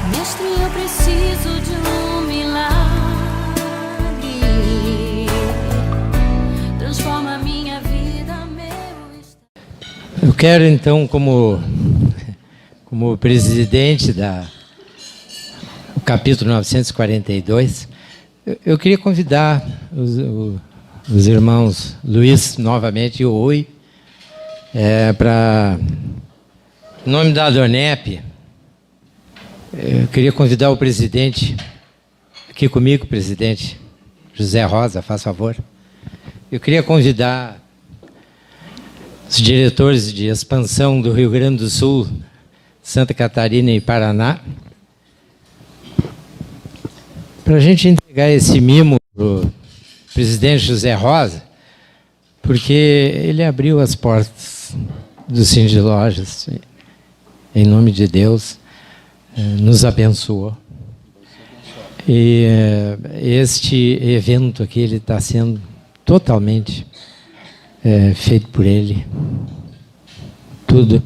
Mestre, eu preciso de um milagre. Transforma a minha vida, meu estado. Eu quero, então, como presidente do capítulo 942, eu queria convidar os irmãos Luiz novamente e o Oi para, em nome da ADONEP, eu queria convidar o presidente, aqui comigo, presidente José Rosa, faz favor. Eu queria convidar os diretores de expansão do Rio Grande do Sul, Santa Catarina e Paraná, para a gente entregar esse mimo para o presidente José Rosa, porque ele abriu as portas do Cine de Lojas, em nome de Deus, nos abençoou. E este evento aqui ele está sendo totalmente feito por ele. Tudo.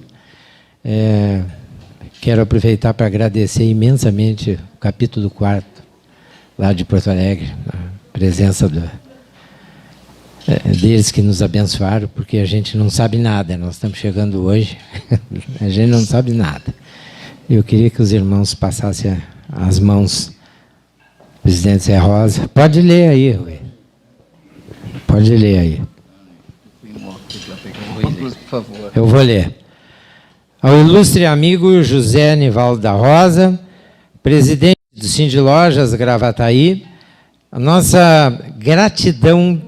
Quero aproveitar para agradecer imensamente o capítulo 4, lá de Porto Alegre, a presença deles que nos abençoaram, porque a gente não sabe nada, nós estamos chegando hoje, a gente não sabe nada. Eu queria que os irmãos passassem as mãos, presidente Zé Rosa. Pode ler aí, Rui. Pode ler aí. Por favor. Eu vou ler. Ao ilustre amigo José Anivaldo da Rosa, presidente do Cine de Lojas Gravataí, a nossa gratidão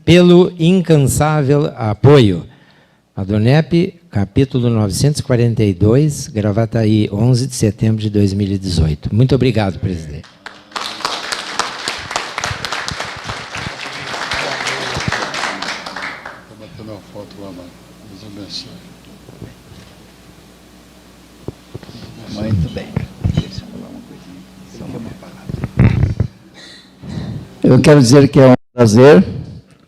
pelo incansável apoio. ADONEP, capítulo 942, Gravataí, 11 de setembro de 2018. Muito obrigado, presidente. Estou batendo uma foto lá, mano. Deus abençoe. Muito bem. Deixa eu falar uma coisinha. Só uma palavra. Eu quero dizer que é um prazer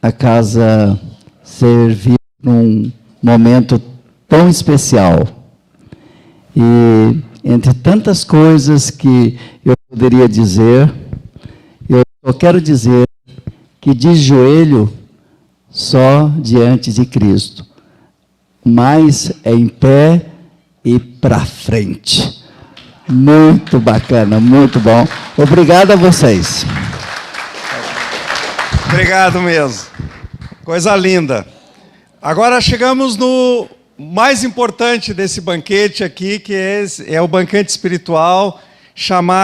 a casa servir num momento tão especial. E entre tantas coisas que eu poderia dizer, eu só quero dizer que de joelho só diante de Cristo, mas é em pé e para frente. Muito bacana, muito bom. Obrigado a vocês. Obrigado mesmo. Coisa linda. Agora chegamos no mais importante desse banquete aqui, que é o banquete espiritual.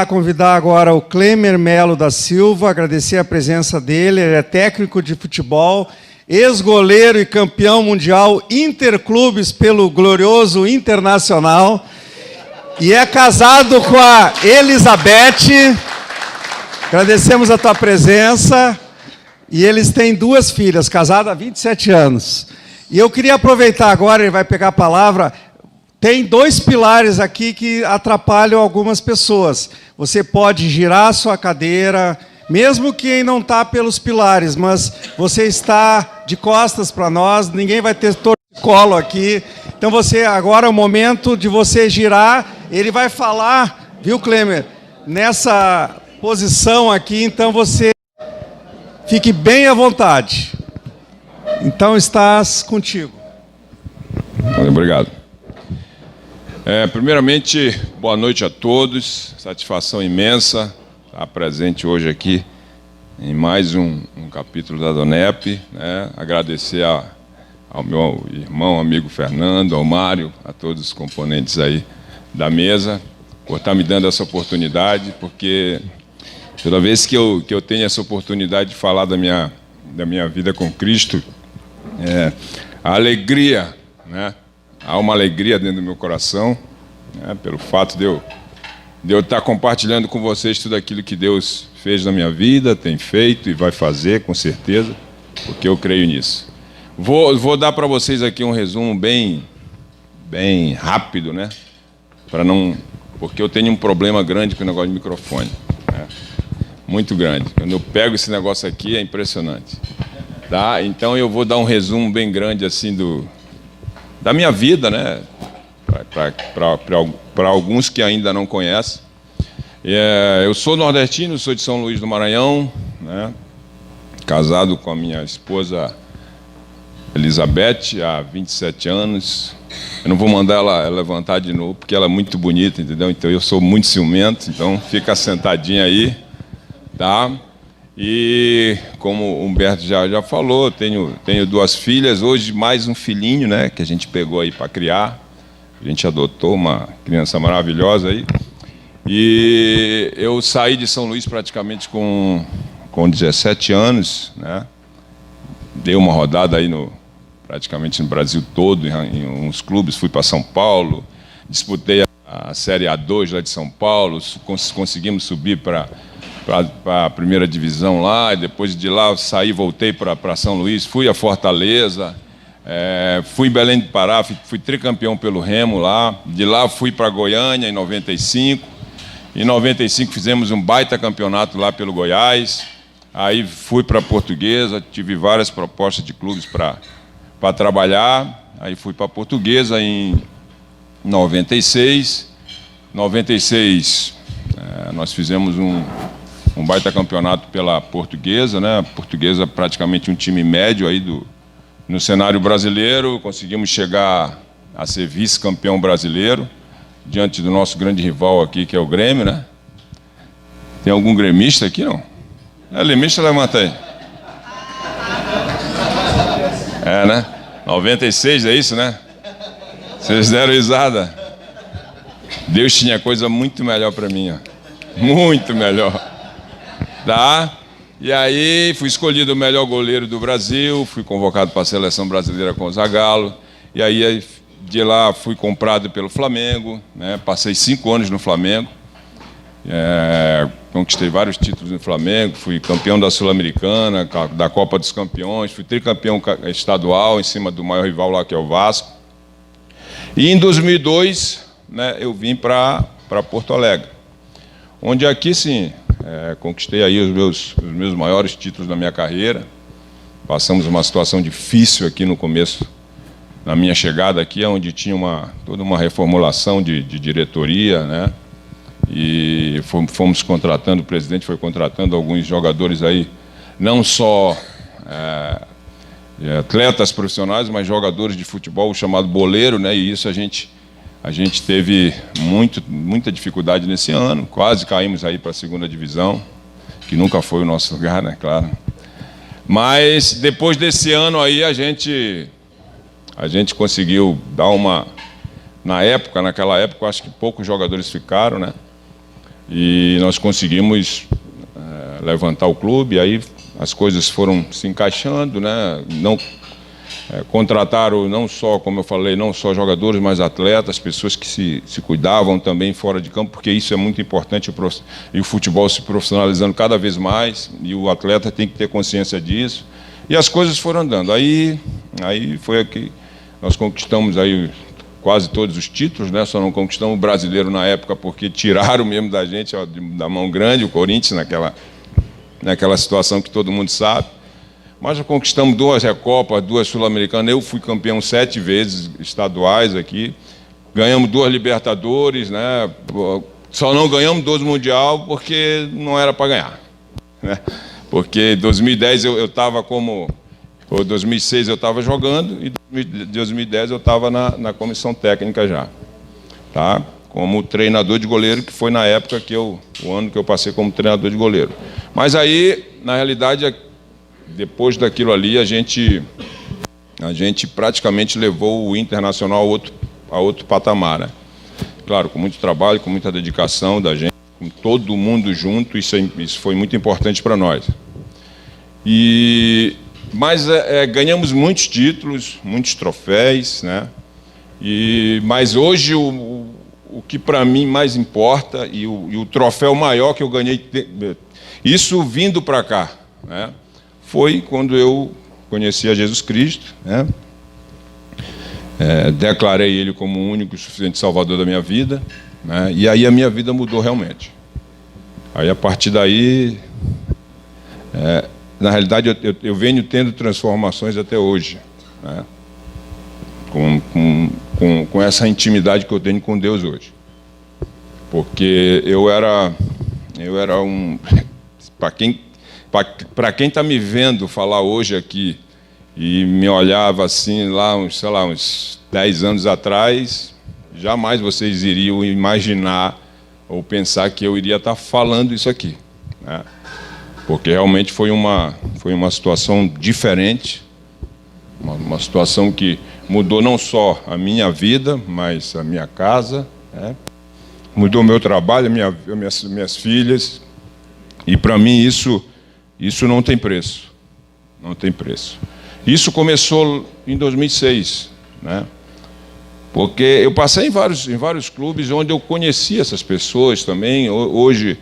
Convidar agora o Clemer Melo da Silva, agradecer a presença dele. Ele é técnico de futebol, ex-goleiro e campeão mundial interclubes pelo glorioso Internacional. E é casado com a Elizabeth. Agradecemos a tua presença. E eles têm 2 filhas, casadas há 27 anos. E eu queria aproveitar agora, ele vai pegar a palavra. Tem 2 pilares aqui que atrapalham algumas pessoas. Você pode girar a sua cadeira, mesmo quem não está pelos pilares, mas você está de costas para nós, ninguém vai ter torcicolo aqui. Então agora é o momento de você girar. Ele vai falar, viu, Clemer? Nessa posição aqui, então você fique bem à vontade. Então, estás contigo. Obrigado. Primeiramente, boa noite a todos. Satisfação imensa estar presente hoje aqui em mais um capítulo da ADONEP. Agradecer ao meu irmão, amigo Fernando, ao Mário, a todos os componentes aí da mesa, por estar me dando essa oportunidade, porque toda vez que eu tenho essa oportunidade de falar da minha vida com Cristo, a alegria, há uma alegria dentro do meu coração, pelo fato de eu estar compartilhando com vocês tudo aquilo que Deus fez na minha vida, tem feito e vai fazer, com certeza, porque eu creio nisso. Vou dar para vocês aqui um resumo bem rápido, porque eu tenho um problema grande com o negócio de microfone. Muito grande. Quando eu pego esse negócio aqui, é impressionante. Tá? Então eu vou dar um resumo bem grande assim da minha vida, para alguns que ainda não conhecem. Eu sou nordestino, sou de São Luís do Maranhão, né? Casado com a minha esposa Elizabeth há 27 anos. Eu não vou mandar ela levantar de novo, porque ela é muito bonita, entendeu? Então eu sou muito ciumento, então fica sentadinha aí, tá? E como o Humberto já falou, tenho 2 filhas, hoje mais um filhinho, né? Que a gente pegou aí para criar. A gente adotou uma criança maravilhosa aí. E eu saí de São Luís praticamente com 17 anos, né? Dei uma rodada aí praticamente no Brasil todo, em uns clubes, fui para São Paulo, disputei a Série A2 lá de São Paulo, conseguimos subir para a primeira divisão lá, e depois de lá eu saí, voltei para São Luís, fui a Fortaleza, fui em Belém do Pará, fui tricampeão pelo Remo lá, de lá fui para Goiânia em 95, em 95 fizemos um baita campeonato lá pelo Goiás, aí fui para a Portuguesa, tive várias propostas de clubes para trabalhar, aí fui para a Portuguesa em 96. 96 nós fizemos um baita campeonato pela Portuguesa, né? A Portuguesa praticamente um time médio aí no cenário brasileiro, conseguimos chegar a ser vice-campeão brasileiro, diante do nosso grande rival aqui, que é o Grêmio, né? Tem algum gremista aqui, não? Gremista, levanta aí. Né? 96, é isso, né? Vocês deram risada. Deus tinha coisa muito melhor para mim, ó. Muito melhor. Tá? E aí fui escolhido o melhor goleiro do Brasil, fui convocado para a seleção brasileira com o Zagallo. E aí de lá fui comprado pelo Flamengo, né? Passei 5 anos no Flamengo. Conquistei vários títulos no Flamengo, fui campeão da Sul-Americana, da Copa dos Campeões, fui tricampeão estadual em cima do maior rival lá, que é o Vasco. E em 2002, né, eu vim para Porto Alegre, onde aqui sim, conquistei aí os meus maiores títulos da minha carreira. Passamos uma situação difícil aqui no começo, na minha chegada aqui, onde tinha toda uma reformulação de diretoria, né? E fomos contratando, o presidente foi contratando alguns jogadores aí, não só atletas profissionais, mas jogadores de futebol, chamado boleiro, né? E isso a gente teve muita dificuldade nesse ano, quase caímos aí para a 2ª divisão, que nunca foi o nosso lugar, né? Claro. Mas depois desse ano aí a gente conseguiu dar naquela época, acho que poucos jogadores ficaram, né? E nós conseguimos levantar o clube, aí as coisas foram se encaixando, né? Contrataram não só, como eu falei, não só jogadores, mas atletas, pessoas que se cuidavam também fora de campo, porque isso é muito importante, e o futebol se profissionalizando cada vez mais, e o atleta tem que ter consciência disso, e as coisas foram andando. Aí foi aqui, nós conquistamos aí quase todos os títulos, né? Só não conquistamos o brasileiro na época porque tiraram mesmo da gente, ó, da mão grande, o Corinthians, naquela situação que todo mundo sabe. Mas já conquistamos 2 Recopas, 2 Sul-Americanas. Eu fui campeão 7 vezes estaduais aqui. Ganhamos 2 Libertadores, né? Só não ganhamos 2 Mundial porque não era para ganhar, né? Porque em 2010 eu estava como... Em 2006 eu estava jogando e em 2010 eu estava na comissão técnica já, tá? Como treinador de goleiro, que foi na época o ano que eu passei como treinador de goleiro. Mas aí, na realidade, depois daquilo ali, a gente praticamente levou o Internacional a outro patamar, né? Claro, com muito trabalho, com muita dedicação da gente, com todo mundo junto, isso foi muito importante para nós. Mas ganhamos muitos títulos, muitos troféus, né? Mas hoje o que para mim mais importa e o troféu maior que eu ganhei, isso vindo para cá, né? Foi quando eu conheci a Jesus Cristo, né? Declarei Ele como o único e suficiente Salvador da minha vida, né? E aí a minha vida mudou realmente. Aí a partir daí... Na realidade, eu venho tendo transformações até hoje, né? com essa intimidade que eu tenho com Deus hoje. Porque eu era um... Para quem está me vendo falar hoje aqui e me olhava assim lá, uns 10 anos atrás, jamais vocês iriam imaginar ou pensar que eu iria estar falando isso aqui, né? Porque realmente foi uma situação diferente, uma situação que mudou não só a minha vida, mas a minha casa, né? Mudou meu trabalho, minhas filhas, e para mim isso não tem preço, não tem preço. Isso começou em 2006, né? Porque eu passei em vários clubes onde eu conheci essas pessoas também, hoje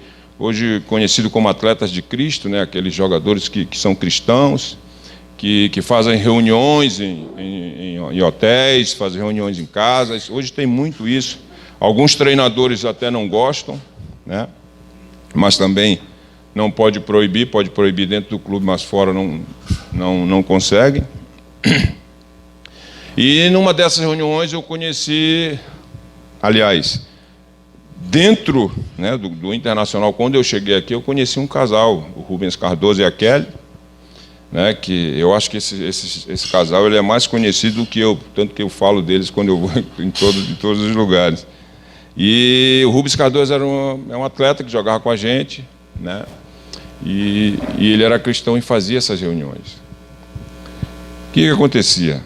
conhecido como atletas de Cristo, né? Aqueles jogadores que são cristãos, que fazem reuniões em hotéis, fazem reuniões em casas. Hoje tem muito isso. Alguns treinadores até não gostam, né? Mas também não pode proibir dentro do clube, mas fora não consegue. E numa dessas reuniões eu conheci, aliás, dentro, né, do Internacional, quando eu cheguei aqui, eu conheci um casal, o Rubens Cardoso e a Kelly, né, que eu acho que esse casal ele é mais conhecido do que eu, tanto que eu falo deles quando eu vou em todos os lugares. E o Rubens Cardoso é um atleta que jogava com a gente, né, e ele era cristão e fazia essas reuniões. O que acontecia?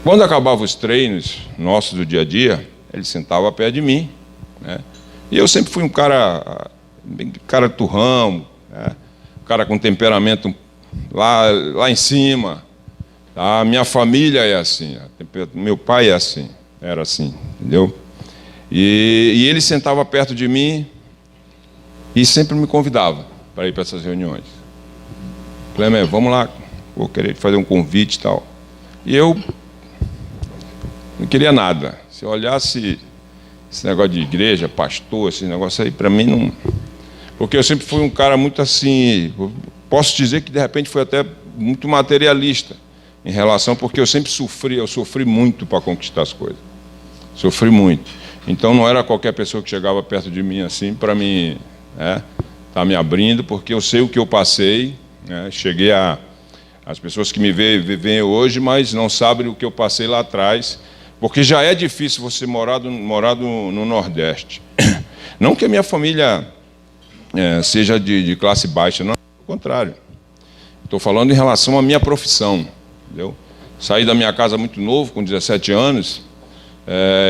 Quando acabavam os treinos nossos do dia a dia, ele sentava perto de mim, né? E eu sempre fui um cara turrão, né? Um cara com temperamento lá em cima. A minha família é assim, meu pai é assim, era assim, entendeu? E ele sentava perto de mim e sempre me convidava para ir para essas reuniões. Clemer, vamos lá, vou querer fazer um convite e tal. E eu não queria nada. Se eu olhasse esse negócio de igreja, pastor, esse negócio aí, para mim não... Porque eu sempre fui um cara muito assim... Posso dizer que de repente fui até muito materialista em relação... Porque eu sempre sofri muito para conquistar as coisas. Sofri muito. Então não era qualquer pessoa que chegava perto de mim assim para mim, né, tá me abrindo, porque eu sei o que eu passei, né? Cheguei as pessoas que me veem hoje, mas não sabem o que eu passei lá atrás, porque já é difícil você morar no Nordeste. Não que a minha família seja de classe baixa, não, ao contrário. Estou falando em relação à minha profissão, entendeu? Saí da minha casa muito novo, com 17 anos.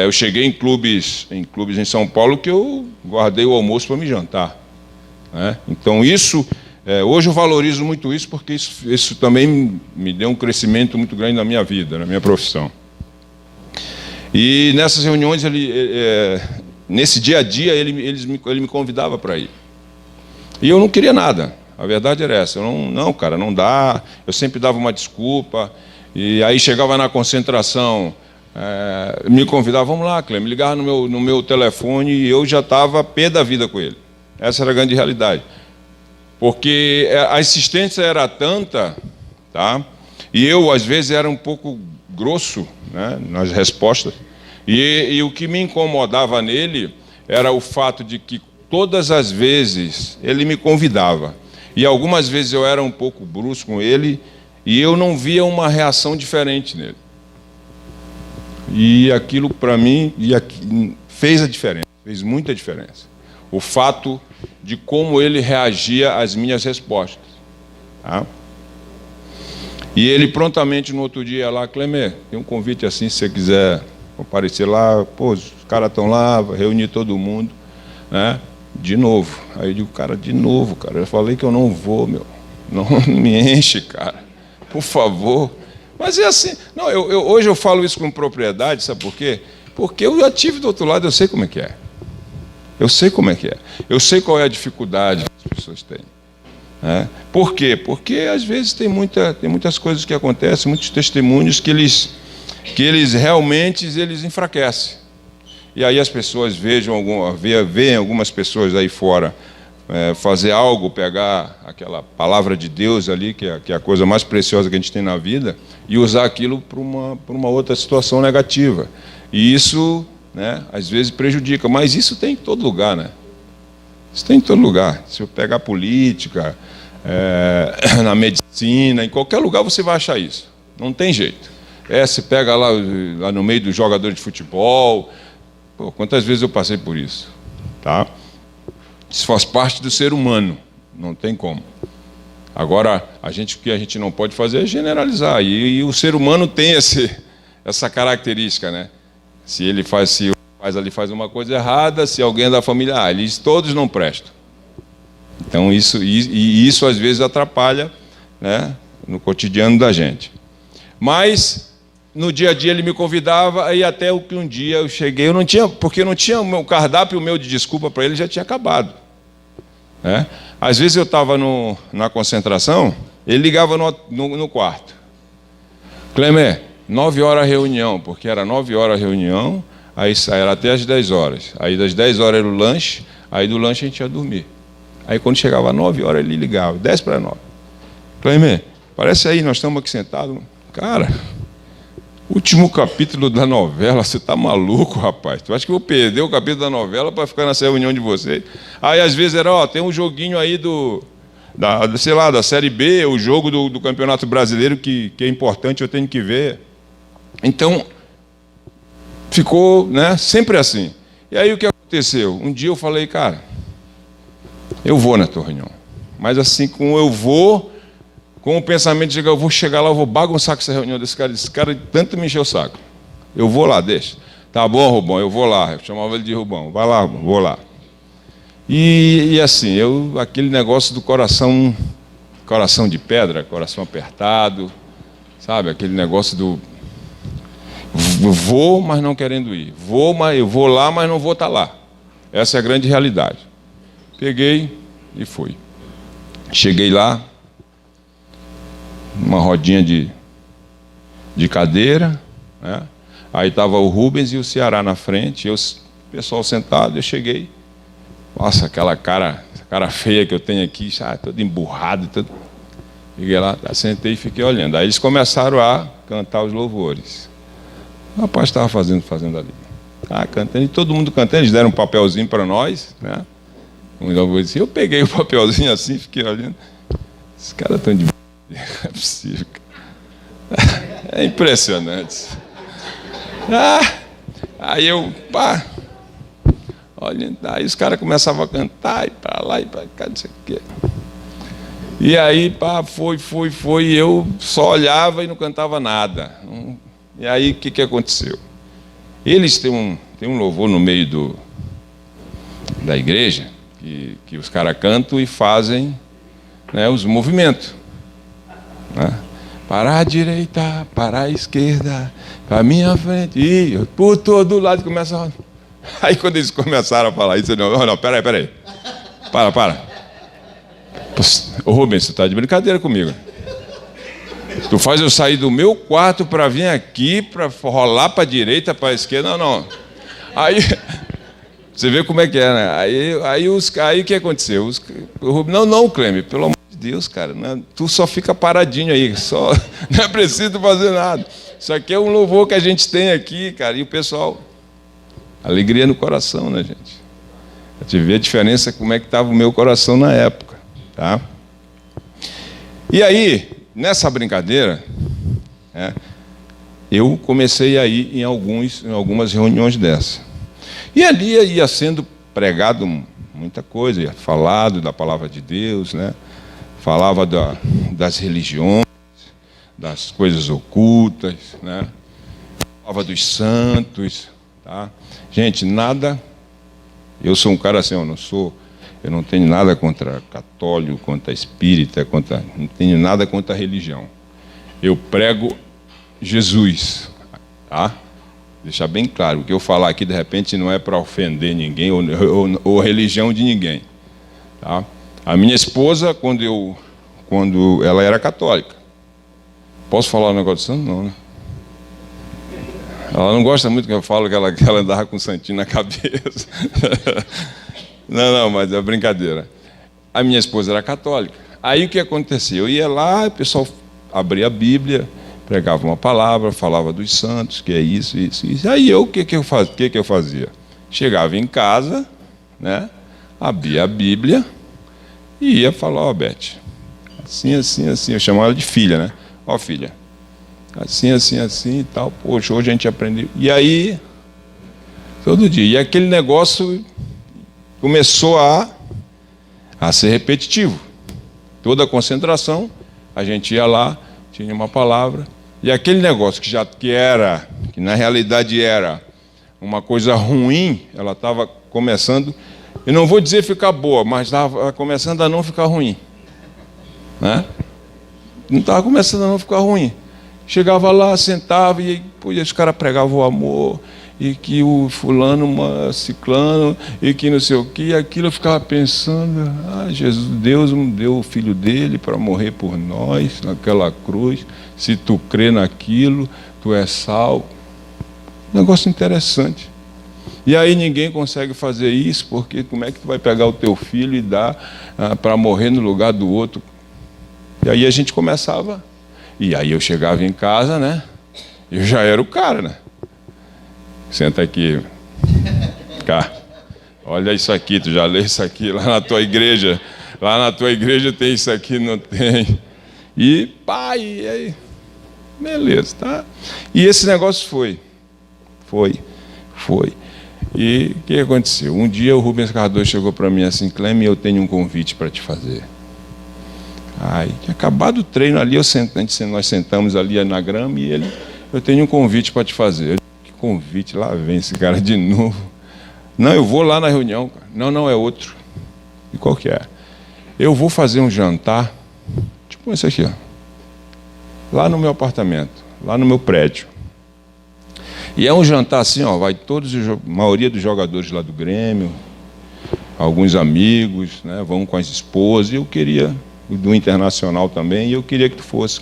Eu cheguei em clubes em São Paulo que eu guardei o almoço para me jantar, né? Então isso, hoje eu valorizo muito isso, porque isso também me deu um crescimento muito grande na minha vida, na minha profissão. E nessas reuniões, nesse dia a dia, ele me convidava para ir. E eu não queria nada, a verdade era essa. Não, cara, não dá. Eu sempre dava uma desculpa. E aí chegava na concentração, me convidava, vamos lá, Cleber, me ligava no meu telefone e eu já estava pé da vida com ele. Essa era a grande realidade. Porque a insistência era tanta, tá? E eu, às vezes, era um pouco grosso, né, nas respostas. E o que me incomodava nele era o fato de que todas as vezes ele me convidava. E algumas vezes eu era um pouco brusco com ele e eu não via uma reação diferente nele. E aquilo, para mim, fez a diferença, fez muita diferença. O fato de como ele reagia às minhas respostas. Tá? E ele prontamente, no outro dia, lá, Clemer, tem um convite assim, se você quiser aparecer lá, pô, os caras estão lá, vai reunir todo mundo, né? De novo. Aí eu digo, cara, de novo, cara. Eu falei que eu não vou, meu. Não me enche, cara. Por favor. Mas é assim. Não, hoje eu falo isso com propriedade, sabe por quê? Porque eu já estive do outro lado, eu sei como é que é. Eu sei como é que é. Eu sei qual é a dificuldade que as pessoas têm. Por quê? Porque às vezes tem muitas coisas que acontecem, muitos testemunhos que eles realmente enfraquecem. E aí as pessoas veem algumas pessoas aí fora fazer algo, pegar aquela palavra de Deus ali, que é a coisa mais preciosa que a gente tem na vida, e usar aquilo para uma outra situação negativa. E isso, né, às vezes prejudica, mas isso tem em todo lugar, né? Isso tem em todo lugar. Se eu pegar política, na medicina, em qualquer lugar você vai achar isso. Não tem jeito. Se pega lá no meio dos jogadores de futebol. Pô, quantas vezes eu passei por isso? Tá? Isso faz parte do ser humano. Não tem como. Agora, o que a gente não pode fazer é generalizar. E o ser humano tem essa característica, né? Se ele faz uma coisa errada, se alguém é da família, eles todos não prestam. Então isso às vezes atrapalha, né, no cotidiano da gente. Mas no dia a dia ele me convidava, aí até que um dia eu cheguei, porque não tinha o cardápio meu de desculpa para ele já tinha acabado. Né? Às vezes eu estava na concentração, ele ligava no quarto. Clemer, 9 horas a reunião, porque era 9 horas a reunião, aí era até às 10 horas. Aí das 10 horas era o lanche, aí do lanche a gente ia dormir. Aí quando chegava às 9 horas ele ligava, 10 para 9. Clemer, parece aí, nós estamos aqui sentados. Cara, último capítulo da novela, você está maluco, rapaz? Tu acha que eu vou perder o capítulo da novela para ficar nessa reunião de vocês? Aí às vezes era, tem um joguinho aí da Série B, o jogo do Campeonato Brasileiro que é importante, eu tenho que ver. Então, ficou, né, sempre assim. E aí o que aconteceu? Um dia eu falei, cara, eu vou na tua reunião. Mas assim, com o pensamento de que eu vou chegar lá, eu vou bagunçar com essa reunião desse cara. Esse cara tanto me encheu o saco. Eu vou lá, deixa. Tá bom, Rubão, eu vou lá. Eu chamava ele de Rubão. Vai lá, Rubão, vou lá. E assim, aquele negócio do coração de pedra, coração apertado, sabe? Aquele negócio do vou, mas não querendo ir. Eu vou lá, mas não vou estar lá. Essa é a grande realidade. Peguei e fui. Cheguei lá, uma rodinha de cadeira, né? Aí estava o Rubens e o Ceará na frente, o pessoal sentado, eu cheguei. Nossa, aquela cara feia que eu tenho aqui, todo emburrado. Cheguei lá, sentei e fiquei olhando. Aí eles começaram a cantar os louvores. O rapaz estava fazendo ali. Cantando, e todo mundo cantando, eles deram um papelzinho para nós, né? Eu peguei o papelzinho assim, fiquei olhando. Esses caras estão de... Não é possível. É impressionante. Aí eu, olha, aí os caras começavam a cantar, e para lá, e para cá, não sei o quê. E aí, foi, e eu só olhava e não cantava nada. E aí, o que aconteceu? Eles têm um louvor no meio da igreja, que os caras cantam e fazem, né, os movimentos. Né? Para a direita, para a esquerda, para a minha frente, e por todo lado começa a... Aí quando eles começaram a falar isso, eu não, peraí. Para. Ô Rubens, você está de brincadeira comigo. Tu faz eu sair do meu quarto para vir aqui, para rolar para a direita, para a esquerda, não. Aí... Você vê como é que é, né? Aí o que aconteceu? O Rubens, não, Clemer, pelo amor de Deus, cara, tu só fica paradinho aí, não é preciso fazer nada. Isso aqui é um louvor que a gente tem aqui, cara, e o pessoal, alegria no coração, né, gente? A gente vê a diferença, como é que estava o meu coração na época, tá? E aí, nessa brincadeira, né, eu comecei a ir em algumas reuniões dessas. E ali ia sendo pregado muita coisa, ia falado da palavra de Deus, né? Falava das religiões, das coisas ocultas, né? Falava dos santos, tá? Gente, nada. Eu sou um cara assim, eu não tenho nada contra católico, contra espírita, não tenho nada contra a religião. Eu prego Jesus, tá? Deixar bem claro, o que eu falar aqui, de repente, não é para ofender ninguém ou religião de ninguém. Tá? A minha esposa, quando ela era católica, posso falar um negócio de santo? Não, né? Ela não gosta muito que eu falo que ela andava com o santinho na cabeça. Não, mas é brincadeira. a minha esposa era católica. Aí o que acontecia? Eu ia lá, o pessoal abria a Bíblia, pregava uma palavra, falava dos santos, que é isso, isso, isso. Aí o que eu fazia? Chegava em casa, né, abria a Bíblia e ia falar, ó, Beth, assim, assim, assim. Eu chamava ela de filha, né? Ó, filha, assim, assim, assim e tal. Poxa, hoje a gente aprendeu. E aí, todo dia. E aquele negócio começou a ser repetitivo. Toda a concentração, a gente ia lá, tinha uma palavra, e aquele negócio que na realidade era uma coisa ruim, ela estava começando, eu não vou dizer ficar boa, mas estava começando a não ficar ruim. Né? Não estava começando a não ficar ruim. Chegava lá, sentava, e os caras pregavam o amor, e que o fulano, ciclano, e que não sei o que, aquilo eu ficava pensando, Jesus, Deus deu o filho dele para morrer por nós, naquela cruz, se tu crê naquilo, tu és salvo. Negócio interessante. E aí ninguém consegue fazer isso, porque como é que tu vai pegar o teu filho e dar para morrer no lugar do outro? E aí a gente começava, e aí eu chegava em casa, né? Eu já era o cara, né? Senta aqui. Cá. Olha isso aqui, tu já leu isso aqui lá na tua igreja. Lá na tua igreja tem isso aqui, não tem. E pá, e aí. Beleza, tá? E esse negócio foi. E o que aconteceu? Um dia o Rubens Cardoso chegou para mim assim, Cleme, eu tenho um convite para te fazer. Tinha acabado o treino ali, nós sentamos ali na grama e eu tenho um convite para te fazer. Que convite? Lá vem esse cara de novo. Não, eu vou lá na reunião. Não, é outro. E qual que é? Eu vou fazer um jantar, tipo esse aqui, ó, lá no meu apartamento, lá no meu prédio. E é um jantar assim, ó, vai a maioria dos jogadores lá do Grêmio, alguns amigos, né, vão com as esposas, e eu queria, do Internacional também, e eu queria que tu fosse.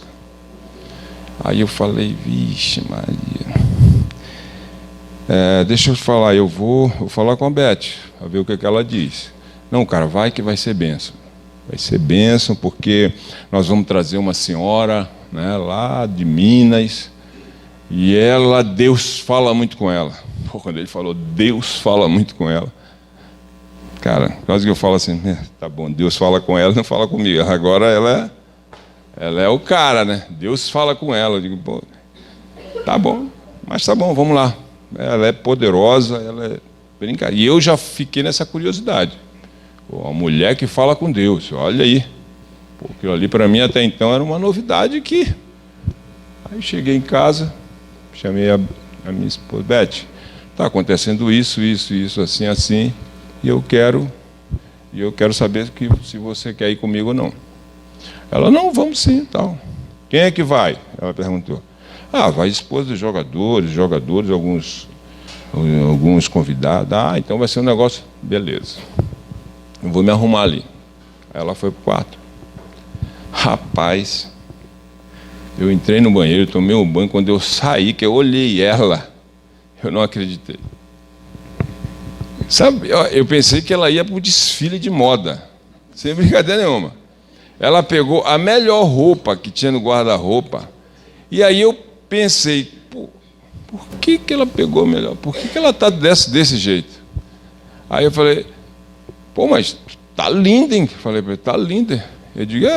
Aí eu falei, vixe Maria, deixa eu te falar, eu vou falar com a Beth, para ver o que ela diz. Não, cara, vai que vai ser bênção. Vai ser bênção, porque nós vamos trazer uma senhora, né, lá de Minas, e Deus fala muito com ela. Quando ele falou, Deus fala muito com ela. Cara, quase que eu falo assim, tá bom, Deus fala com ela, não fala comigo. Agora ela é o cara, né? Deus fala com ela. Eu digo, pô, tá bom, mas tá bom, vamos lá. Ela é poderosa, ela é brincadeira. E eu já fiquei nessa curiosidade. Uma mulher que fala com Deus, olha aí. Pô, aquilo ali para mim até então era uma novidade que... Aí cheguei em casa, chamei a minha esposa, Beth, está acontecendo isso, assim, assim, e eu quero saber se você quer ir comigo ou não. Ela, não, vamos sim, tal. Quem é que vai? Ela perguntou. Vai esposa dos jogadores, alguns convidados. Então vai ser um negócio, beleza. Eu vou me arrumar ali. Aí ela foi para o quarto. Rapaz, eu entrei no banheiro, tomei um banho, quando eu saí, que eu olhei ela, eu não acreditei. Sabe, eu pensei que ela ia para o desfile de moda, sem brincadeira nenhuma. Ela pegou a melhor roupa que tinha no guarda-roupa, e aí eu pensei, por que ela pegou a melhor? Por que ela está desse jeito? Aí eu falei, mas tá linda, hein? Falei para ele, tá linda. Eu digo,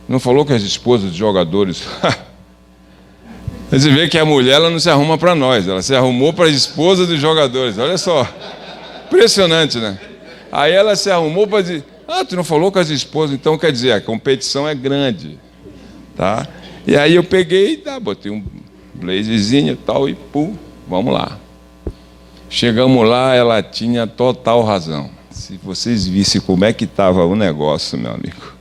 não falou que as esposas dos jogadores... Você vê que a mulher ela não se arruma para nós, ela se arrumou para as esposas dos jogadores. Olha só, impressionante, né? Aí ela se arrumou para dizer, tu não falou com as esposas, então quer dizer, a competição é grande, tá? E aí eu peguei, botei um blazezinho e tal, e vamos lá. Chegamos lá, ela tinha total razão. Se vocês vissem como é que estava o negócio, meu amigo,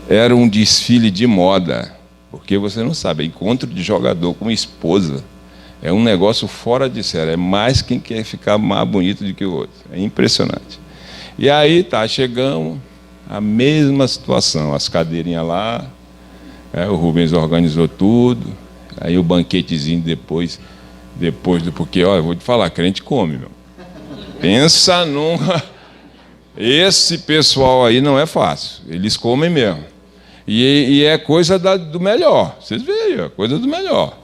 era um desfile de moda, porque você não sabe, encontro de jogador com esposa é um negócio fora de série, é mais quem quer ficar mais bonito do que o outro, é impressionante. E aí, chegamos, a mesma situação, as cadeirinhas lá, o Rubens organizou tudo, aí o banquetezinho depois porque, eu vou te falar, crente come, meu. Pensa esse pessoal aí não é fácil. Eles comem mesmo. E é coisa do melhor. Vocês veem, é coisa do melhor.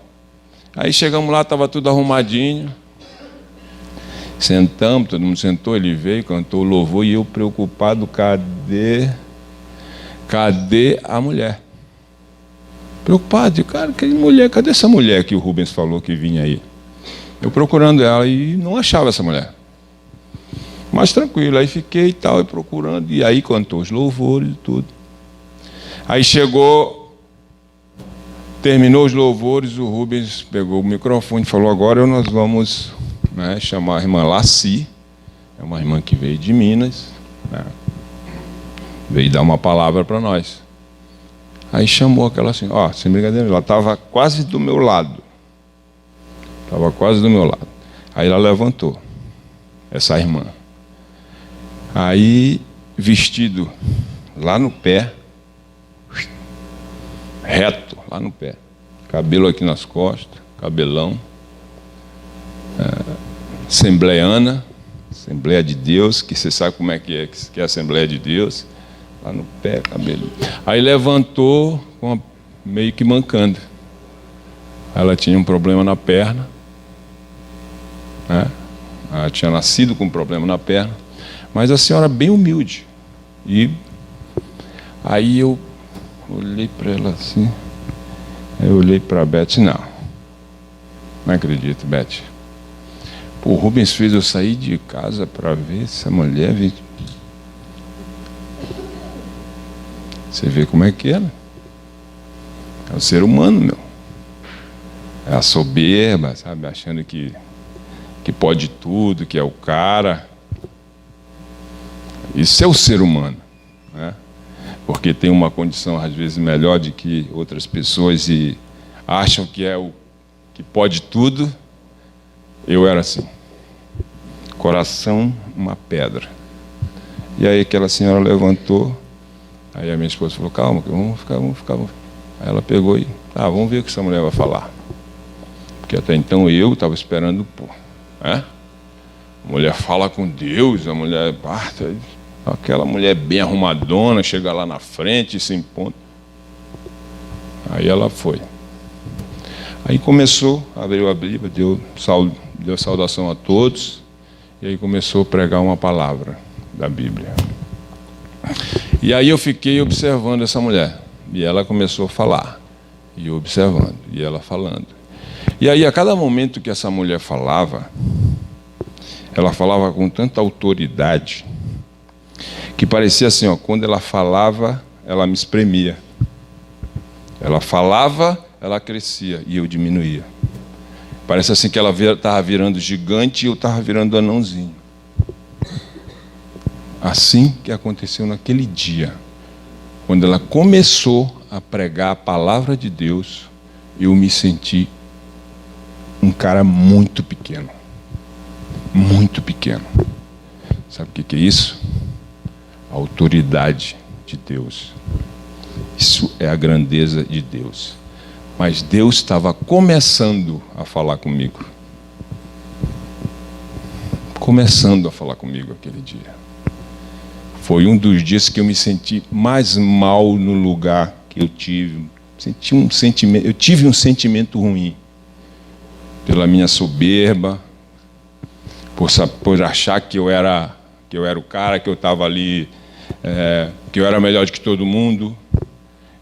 Aí chegamos lá, estava tudo arrumadinho. Sentamos, todo mundo sentou, ele veio, cantou o louvor e eu preocupado, cadê a mulher? Preocupado, cara, que mulher, cadê essa mulher que o Rubens falou que vinha aí? Eu procurando ela e não achava essa mulher. Mas tranquilo, aí fiquei e tal, e procurando, e aí cantou os louvores e tudo. Aí terminou os louvores, o Rubens pegou o microfone e falou, agora nós vamos chamar a irmã Laci, é uma irmã que veio de Minas, veio dar uma palavra para nós. Aí chamou aquela senhora, sem brincadeira, ela estava quase do meu lado. Aí ela levantou, essa irmã. Aí, vestido lá no pé, reto, lá no pé. Cabelo aqui nas costas, cabelão. Assembleiana, Assembleia de Deus, que você sabe como é que é a Assembleia de Deus. Lá no pé, cabelo. Aí levantou, meio que mancando. Ela tinha um problema na perna. Ela tinha nascido com um problema na perna. Mas a senhora bem humilde. E aí eu olhei para ela assim. Eu olhei para a Beth, não acredito, Beth. Pô, o Rubens fez eu sair de casa para ver essa mulher. Você vê como é que é, né? É o ser humano, meu. É a soberba, sabe? Achando que pode tudo, que é o cara. Isso é o ser humano, né? Porque tem uma condição, às vezes, melhor de que outras pessoas e acham que é o que pode tudo. Eu era assim. Coração, uma pedra. E aí aquela senhora levantou. Aí a minha esposa falou, calma, vamos ficar. Aí ela pegou e, vamos ver o que essa mulher vai falar. Porque até então eu estava esperando, a mulher fala com Deus, a mulher, aquela mulher bem arrumadona, chega lá na frente e se impõe. Aí ela foi. Aí começou, abriu a Bíblia, deu saudação a todos, e aí começou a pregar uma palavra da Bíblia. E aí eu fiquei observando essa mulher, e ela começou a falar, e eu observando, e ela falando. E aí a cada momento que essa mulher falava, ela falava com tanta autoridade, que parecia assim, quando ela falava, ela me espremia. Ela falava, ela crescia, e eu diminuía. Parece assim que ela estava virando gigante e eu estava virando anãozinho. Assim que aconteceu naquele dia, quando ela começou a pregar a palavra de Deus, eu me senti um cara muito pequeno. Muito pequeno. Sabe o que é isso? A autoridade de Deus. Isso é a grandeza de Deus. Mas Deus estava começando a falar comigo. Começando a falar comigo aquele dia. Foi um dos dias que eu me senti mais mal no lugar que eu tive. Eu tive um sentimento ruim. Pela minha soberba. Por achar que eu era o cara, que eu estava ali, que eu era melhor do que todo mundo.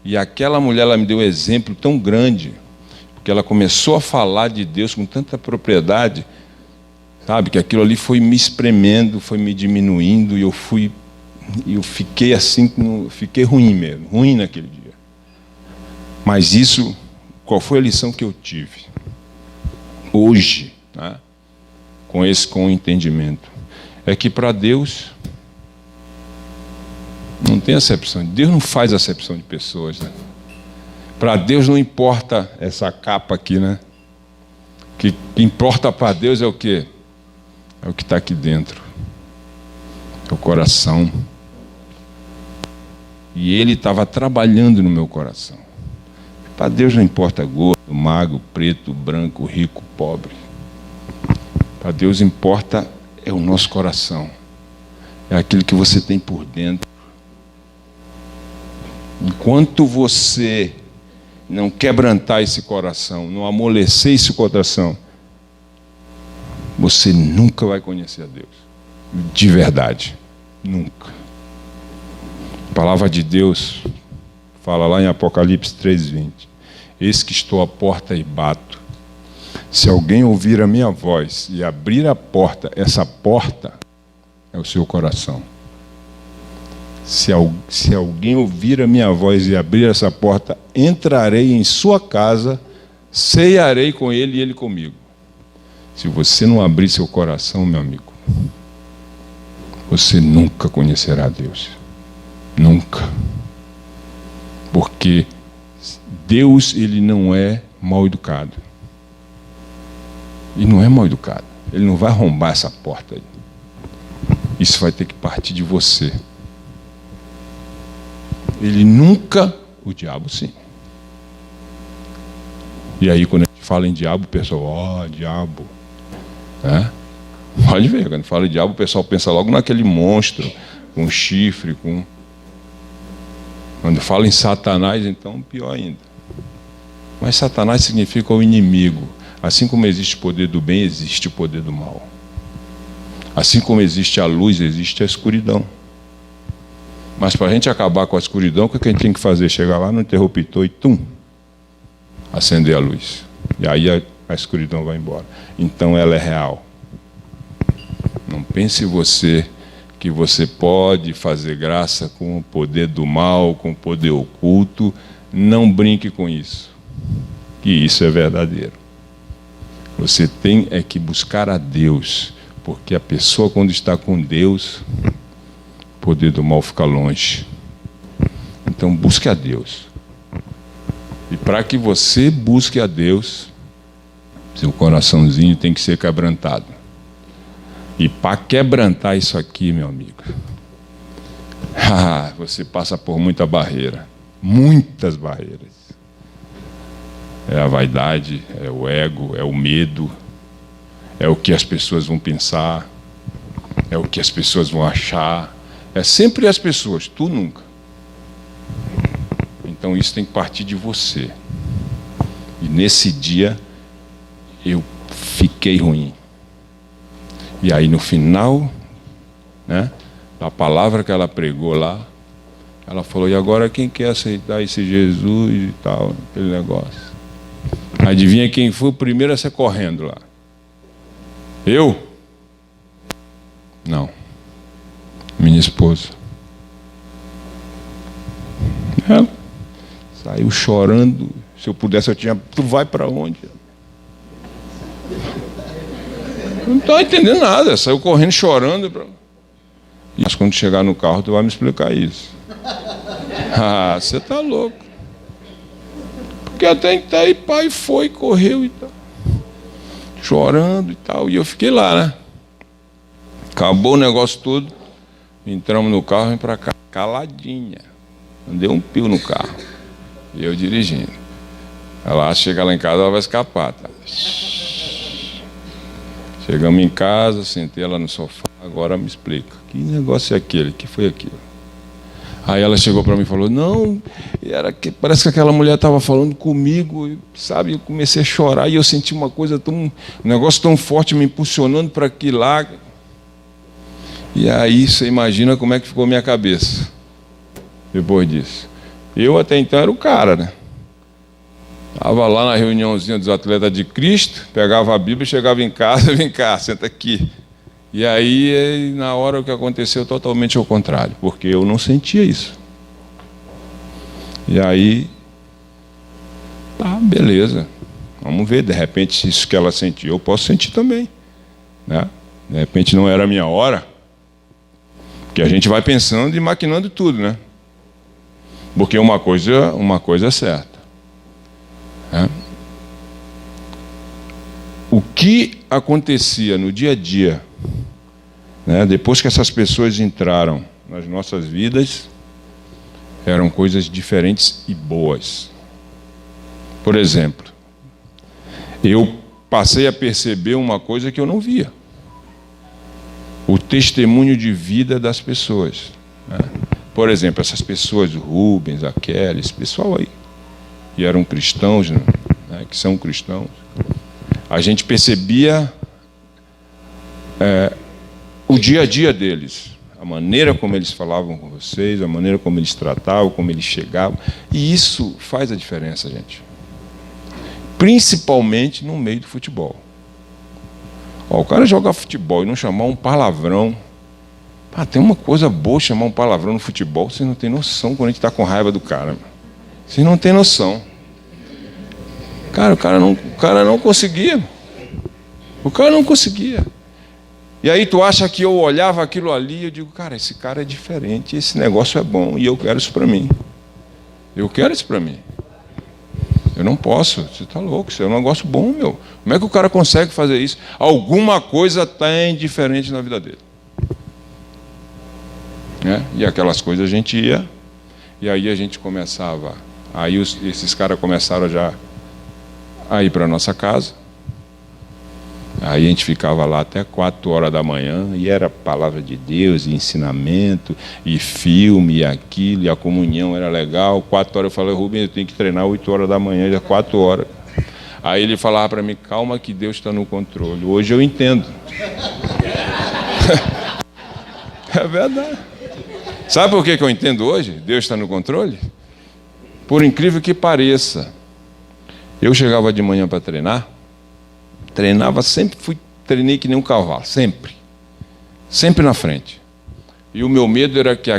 E aquela mulher, ela me deu um exemplo tão grande, porque ela começou a falar de Deus com tanta propriedade, sabe, que aquilo ali foi me espremendo, foi me diminuindo, e eu fiquei assim, fiquei ruim mesmo, ruim naquele dia. Mas isso, qual foi a lição que eu tive? Hoje, né, com o entendimento, é que para Deus não tem acepção. Deus não faz acepção de pessoas, né? Para Deus não importa essa capa aqui, né? O que importa para Deus é o quê? É o que está aqui dentro. É o coração. E Ele estava trabalhando no meu coração. Para Deus não importa gordo, magro, preto, branco, rico, pobre. Para Deus importa é o nosso coração. É é aquilo que você tem por dentro. Enquanto você não quebrantar esse coração, não amolecer esse coração, você nunca vai conhecer a Deus. De verdade. Nunca. A palavra de Deus fala lá em Apocalipse 3:20. Eis que estou à porta e bato. Se alguém ouvir a minha voz e abrir a porta, essa porta é o seu coração. Se alguém ouvir a minha voz e abrir essa porta, entrarei em sua casa, ceiarei com ele e ele comigo. Se você não abrir seu coração, meu amigo, você nunca conhecerá Deus. Nunca. Porque Deus, ele não é mal educado. E não é mal educado. Ele não vai arrombar essa porta aí. Isso vai ter que partir de você. Ele nunca, o diabo sim. E aí quando a gente fala em diabo, o pessoal, diabo. Pode ver, quando fala em diabo, o pessoal pensa logo naquele monstro, com chifre, com... Quando fala em Satanás, então pior ainda. Mas Satanás significa o inimigo. Assim como existe o poder do bem, existe o poder do mal. Assim como existe a luz, existe a escuridão. Mas para a gente acabar com a escuridão, o que a gente tem que fazer? Chegar lá no interruptor e acender a luz. E aí a escuridão vai embora. Então ela é real. Não pense você que você pode fazer graça com o poder do mal, com o poder oculto. Não brinque com isso. Que isso é verdadeiro. Você tem que buscar a Deus. Porque a pessoa, quando está com Deus, o poder do mal fica longe. Então busque a Deus. E para que você busque a Deus, seu coraçãozinho tem que ser quebrantado. E para quebrantar isso aqui, meu amigo, você passa por muita barreira. Muitas barreiras. É a vaidade, é o ego, é o medo, é o que as pessoas vão pensar, é o que as pessoas vão achar. É sempre as pessoas, tu nunca. Então isso tem que partir de você. E nesse dia eu fiquei ruim. E aí no final, da palavra que ela pregou lá, ela falou, e agora quem quer aceitar esse Jesus e tal, aquele negócio. Adivinha quem foi o primeiro a sair correndo lá? Eu? Não. Minha esposa. Ela saiu chorando. Se eu pudesse, tu vai para onde? Eu não estou entendendo nada. Saiu correndo, chorando. Mas quando chegar no carro, tu vai me explicar isso. Você está louco. Porque até então aí pai foi, correu e tal. Chorando e tal. E eu fiquei lá, né? Acabou o negócio todo. Entramos no carro e vim para cá. Caladinha. Não deu um pio no carro. E eu dirigindo. Ela chega lá em casa, ela vai escapar. Tá? Chegamos em casa, sentei ela no sofá. Agora me explica. Que negócio é aquele? Que foi aquilo? Aí ela chegou para mim e falou, não, parece que aquela mulher estava falando comigo, sabe? Eu comecei a chorar e eu senti uma coisa um negócio tão forte me impulsionando para aquilo lá. E aí você imagina como é que ficou minha cabeça depois disso. Eu até então era o cara, né? Estava lá na reuniãozinha dos atletas de Cristo, pegava a Bíblia, chegava em casa, vem cá, senta aqui. E aí, na hora, o que aconteceu totalmente ao contrário, porque eu não sentia isso. E aí, beleza, vamos ver, de repente, isso que ela sentiu, eu posso sentir também. Né? De repente não era a minha hora, porque a gente vai pensando e maquinando tudo, né? Porque uma coisa é certa. Né? O que acontecia no dia a dia, depois que essas pessoas entraram nas nossas vidas, eram coisas diferentes e boas. Por exemplo, eu passei a perceber uma coisa que eu não via. o testemunho de vida das pessoas, né? Por exemplo, essas pessoas, o Rubens, a Kelly, esse pessoal aí, que eram cristãos, né? Que são cristãos, a gente percebia o dia a dia deles, a maneira como eles falavam com vocês, a maneira como eles tratavam, como eles chegavam, e isso faz a diferença, gente. Principalmente no meio do futebol. Ó, o cara jogar futebol e não chamar um palavrão. Tem uma coisa boa chamar um palavrão no futebol, vocês não têm noção quando a gente está com raiva do cara. Vocês não têm noção. Cara, o cara não conseguia. O cara não conseguia. E aí tu acha que eu olhava aquilo ali e eu digo, cara, esse cara é diferente, esse negócio é bom e eu quero isso para mim. Eu quero isso para mim. Eu não posso, você está louco, isso é um negócio bom, meu. Como é que o cara consegue fazer isso? Alguma coisa tem diferente na vida dele. E aquelas coisas a gente ia, e aí a gente começava, aí esses caras começaram já a ir para a nossa casa, aí a gente ficava lá até 4 horas da manhã, e era palavra de Deus, e ensinamento, e filme, e aquilo, e a comunhão era legal. 4 horas eu falei, Rubens, eu tenho que treinar 8 horas da manhã, já 4 horas. Aí ele falava para mim, calma que Deus está no controle. Hoje eu entendo. É verdade. Sabe por que eu entendo hoje? Deus está no controle? Por incrível que pareça, eu chegava de manhã para treinar, treinava, treinei que nem um cavalo, sempre na frente. E o meu medo era que,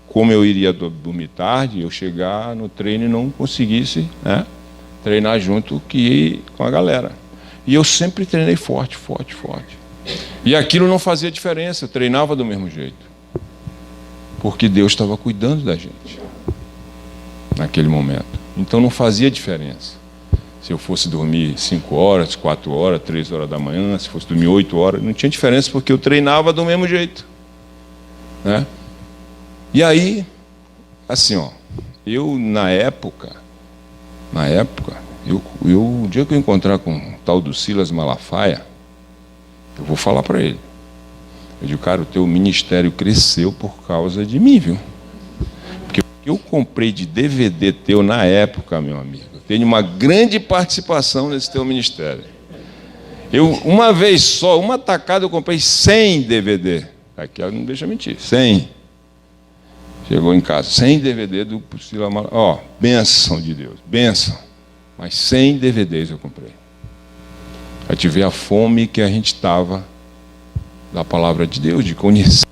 como eu iria dormir tarde, eu chegar no treino e não conseguisse, né, treinar junto com a galera. E eu sempre treinei forte. E aquilo não fazia diferença, eu treinava do mesmo jeito. Porque Deus estava cuidando da gente naquele momento. Então não fazia diferença. Se eu fosse dormir 5 horas, 4 horas, 3 horas da manhã, se fosse dormir 8 horas, não tinha diferença, porque eu treinava do mesmo jeito, né? E aí, assim, ó, eu na época, o dia que eu encontrar com o tal do Silas Malafaia, eu vou falar para ele. Eu digo, cara, o teu ministério cresceu por causa de mim, viu? Porque o que eu comprei de DVD teu na época, meu amigo, tem uma grande participação nesse teu ministério. Eu, uma vez só, uma tacada, eu comprei 100 DVD. Aqui ela não deixa mentir, 100. Chegou em casa, 100 DVD do Silas Malafaia. Ó, bênção de Deus, bênção. Mas 100 DVDs eu comprei. Para te ver a fome que a gente estava da palavra de Deus, de conhecer,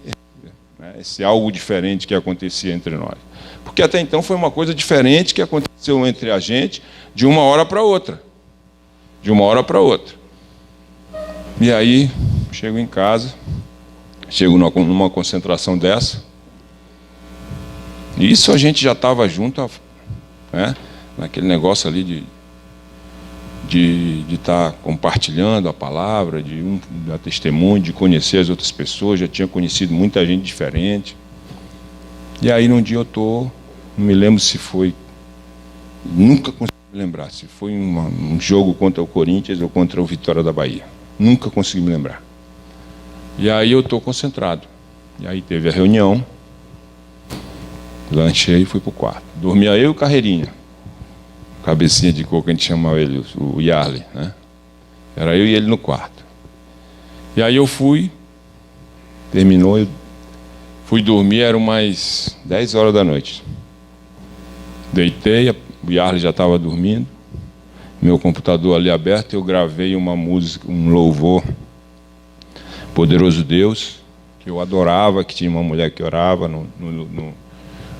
né, esse algo diferente que acontecia entre nós. Porque até então foi uma coisa diferente que aconteceu entre a gente de uma hora para outra. E aí, chego em casa, chego numa concentração dessa, e isso a gente já estava junto, né, naquele negócio ali de estar compartilhando a palavra, de dar testemunho, de conhecer as outras pessoas, já tinha conhecido muita gente diferente. E aí num dia não me lembro se foi, nunca consegui me lembrar, se foi um jogo contra o Corinthians ou contra o Vitória da Bahia. Nunca consegui me lembrar. E aí eu estou concentrado. E aí teve a reunião, lanchei e fui para o quarto. Dormia eu e o Carreirinha. Cabecinha de coco, a gente chamava ele, o Yarley, né? Era eu e ele no quarto. E aí eu terminou, eu fui dormir, eram mais 10 horas da noite. Deitei, o Yarley já estava dormindo, meu computador ali aberto, eu gravei uma música, um louvor, Poderoso Deus, que eu adorava, que tinha uma mulher que orava no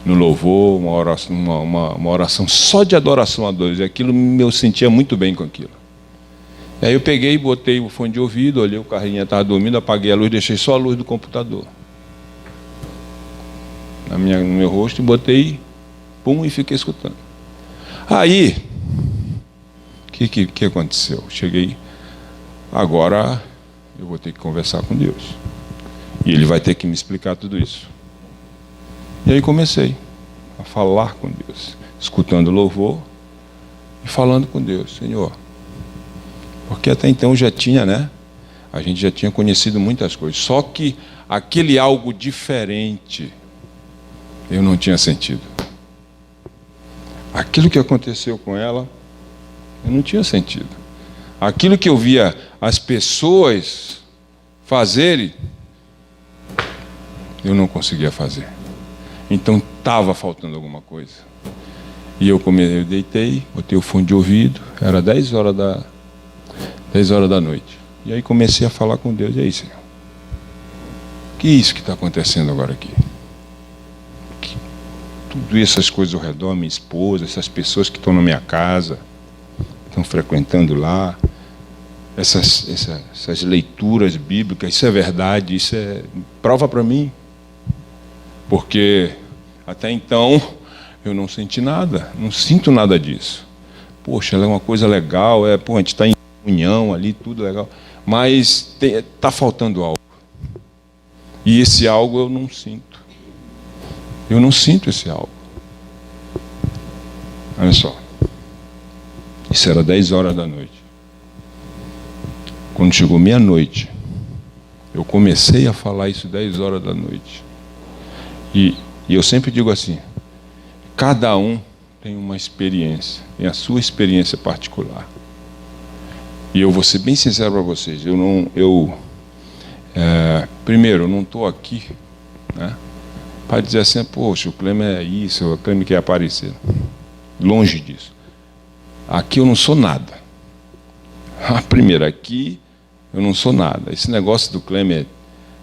louvor, uma oração só de adoração a Deus. E aquilo eu sentia muito bem com aquilo. E aí eu peguei, botei o fone de ouvido, olhei, o Carrinha estava dormindo, apaguei a luz, deixei só a luz do computador no meu rosto, e botei, pum, e fiquei escutando. Aí, o que aconteceu? Cheguei, agora eu vou ter que conversar com Deus. E Ele vai ter que me explicar tudo isso. E aí comecei a falar com Deus, escutando louvor e falando com Deus, Senhor. Porque até então já tinha, né? A gente já tinha conhecido muitas coisas. Só que aquele algo diferente, eu não tinha sentido. Aquilo que aconteceu com ela, eu não tinha sentido. Aquilo que eu via as pessoas fazerem, eu não conseguia fazer. Então estava faltando alguma coisa. E eu deitei, botei o fone de ouvido, era 10 horas da noite. E aí comecei a falar com Deus. E aí, Senhor? Que é isso que está acontecendo agora aqui? Tudo essas coisas ao redor, minha esposa, essas pessoas que estão na minha casa, estão frequentando lá, essas leituras bíblicas, isso é verdade, isso é prova para mim. Porque até então eu não senti nada, não sinto nada disso. Poxa, ela é uma coisa legal, a gente está em união ali, tudo legal, mas está faltando algo. E esse algo eu não sinto. Eu não sinto esse algo. Olha só. Isso era 10 horas da noite. Quando chegou meia-noite, eu comecei a falar isso 10 horas da noite. E eu sempre digo assim, cada um tem uma experiência, tem a sua experiência particular. E eu vou ser bem sincero para vocês, primeiro, eu não estou aqui, né, para dizer assim, poxa, o Clemer é isso, o Clemer quer aparecer. Longe disso. Aqui eu não sou nada. Primeiro, aqui eu não sou nada. Esse negócio do Clemer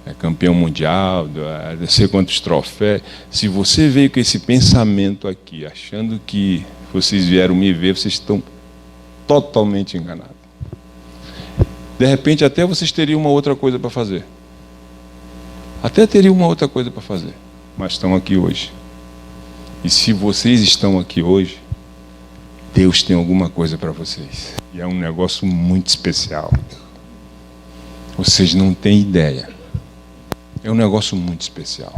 é campeão mundial, não sei quantos troféus. Se você veio com esse pensamento aqui, achando que vocês vieram me ver, vocês estão totalmente enganados. De repente, até vocês teriam uma outra coisa para fazer. Até teriam uma outra coisa para fazer. Mas estão aqui hoje. E se vocês estão aqui hoje, Deus tem alguma coisa para vocês. E é um negócio muito especial. Vocês não têm ideia. É um negócio muito especial.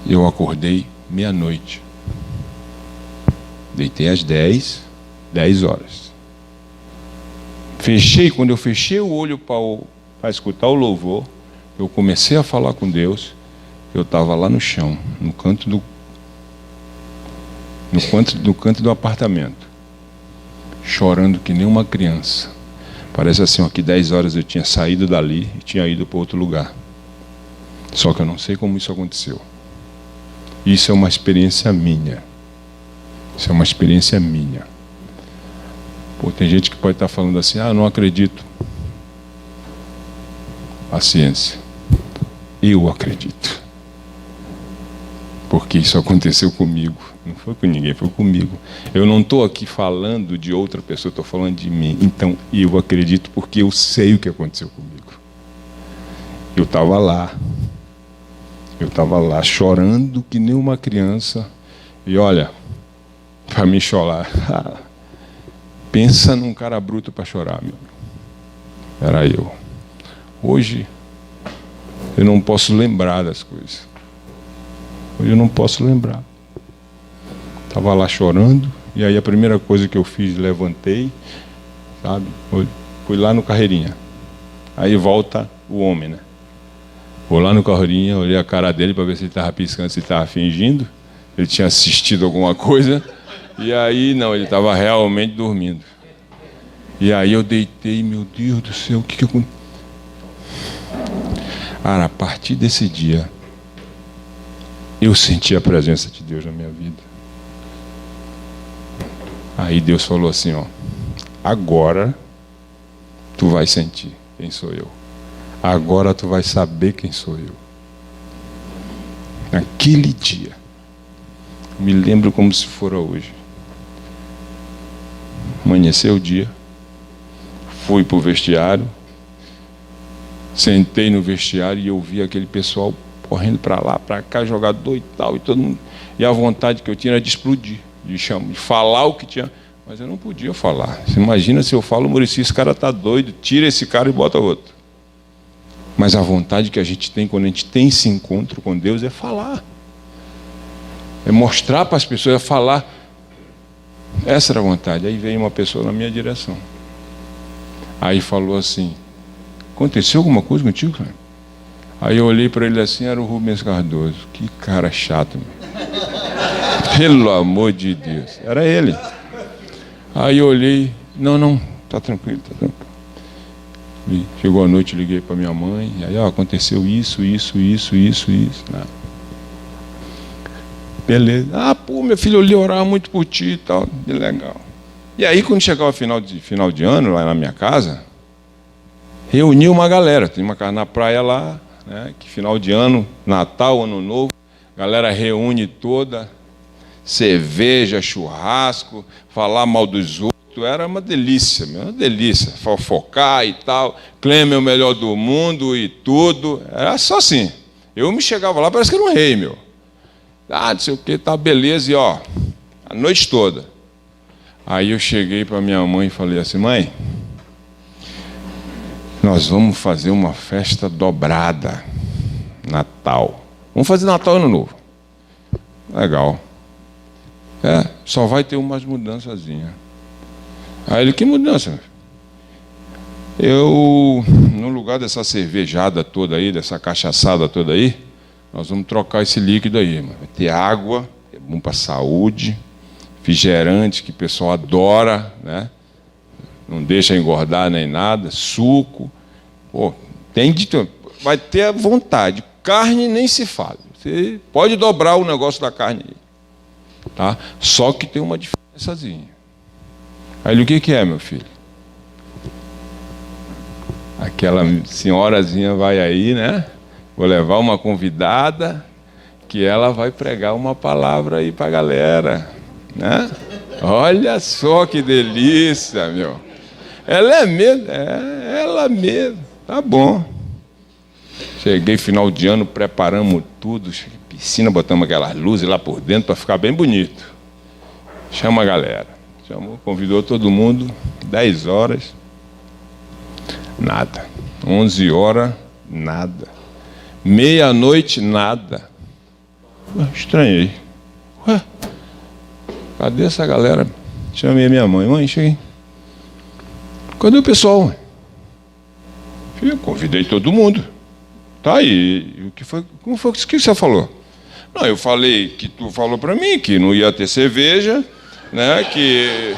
Eu acordei meia-noite. Deitei às 10 horas. Quando eu fechei o olho para escutar o louvor, eu comecei a falar com Deus. Eu estava lá no chão, no canto do apartamento, chorando que nem uma criança. Parece assim, que 10 horas eu tinha saído dali e tinha ido para outro lugar. Só que eu não sei como isso aconteceu. Isso é uma experiência minha. Isso é uma experiência minha. Tem gente que pode estar falando assim, não acredito. Paciência. Eu acredito. Porque isso aconteceu comigo. Não foi com ninguém, foi comigo. Eu não estou aqui falando de outra pessoa, estou falando de mim. Então, eu acredito porque eu sei o que aconteceu comigo. Eu estava lá. Eu estava lá chorando que nem uma criança. E olha, para mim chorar. Pensa num cara bruto para chorar, meu. Era eu. Hoje, eu não posso lembrar das coisas. Hoje eu não posso lembrar. Estava lá chorando, e aí a primeira coisa que eu fiz, levantei, sabe? Fui lá no Carreirinha. Aí volta o homem, né? Vou lá no Carreirinha, olhei a cara dele para ver se ele estava piscando, se ele estava fingindo. Ele tinha assistido alguma coisa. E aí, não, ele estava realmente dormindo. E aí eu deitei, meu Deus do céu, o que aconteceu? A partir desse dia, eu senti a presença de Deus na minha vida. Aí Deus falou assim, agora tu vai sentir quem sou eu. Agora tu vai saber quem sou eu. Naquele dia, me lembro como se fora hoje. Amanheceu o dia, fui para o vestiário, sentei no vestiário e eu vi aquele pessoal correndo para lá, para cá, jogador e tal, e todo mundo. E a vontade que eu tinha era de explodir, de falar o que tinha, mas eu não podia falar. Você imagina se eu falo, Muricy, esse cara está doido, tira esse cara e bota outro. Mas a vontade que a gente tem quando a gente tem esse encontro com Deus é falar. É mostrar para as pessoas, é falar. Essa era a vontade. Aí veio uma pessoa na minha direção. Aí falou assim, aconteceu alguma coisa contigo, cara? Aí eu olhei para ele assim, era o Rubens Cardoso. Que cara chato, meu. Pelo amor de Deus. Era ele. Aí eu olhei, não, tá tranquilo, tá tranquilo. E chegou a noite, liguei para minha mãe, e aí aconteceu isso. Né? Beleza. Meu filho, eu li orar muito por ti e tal. Que legal. E aí, quando chegava o final de ano, lá na minha casa, reuni uma galera. Tem uma casa na praia lá, né? Que final de ano, Natal, Ano Novo, a galera reúne toda, cerveja, churrasco, falar mal dos outros. Era uma delícia, fofocar e tal. Clêmio é o melhor do mundo e tudo. Era só assim. Eu me chegava lá, parece que era um rei, meu. Não sei o que, tá, beleza. E a noite toda. Aí eu cheguei para minha mãe e falei assim, mãe, nós vamos fazer uma festa dobrada. Natal. Vamos fazer Natal e Ano Novo. Legal. Só vai ter umas mudançazinhas. Aí ele, que mudança? No lugar dessa cervejada toda aí, dessa cachaçada toda aí, nós vamos trocar esse líquido aí. Vai ter água, é bom para a saúde, refrigerante, que o pessoal adora, né? Não deixa engordar nem nada, suco. Vai ter à vontade. Carne nem se fala. Você pode dobrar o negócio da carne aí. Tá? Só que tem uma diferençazinha. Aí ele, o que é, meu filho? Aquela senhorazinha vai aí, né? Vou levar uma convidada que ela vai pregar uma palavra aí para a galera, né? Olha só que delícia, meu. Ela é mesmo, ela mesmo. Tá bom. Cheguei final de ano, preparamos tudo, piscina, botamos aquelas luzes lá por dentro para ficar bem bonito. Chama a galera. Chamou, convidou todo mundo, 10 horas, nada. 11 horas, nada. Meia-noite, nada. Estranhei. Cadê essa galera? Chamei minha mãe. Mãe, cheguei. Cadê o pessoal? Eu convidei todo mundo. Tá aí. O que foi? Como foi? O que você falou? Não, eu falei que tu falou para mim que não ia ter cerveja, né? Que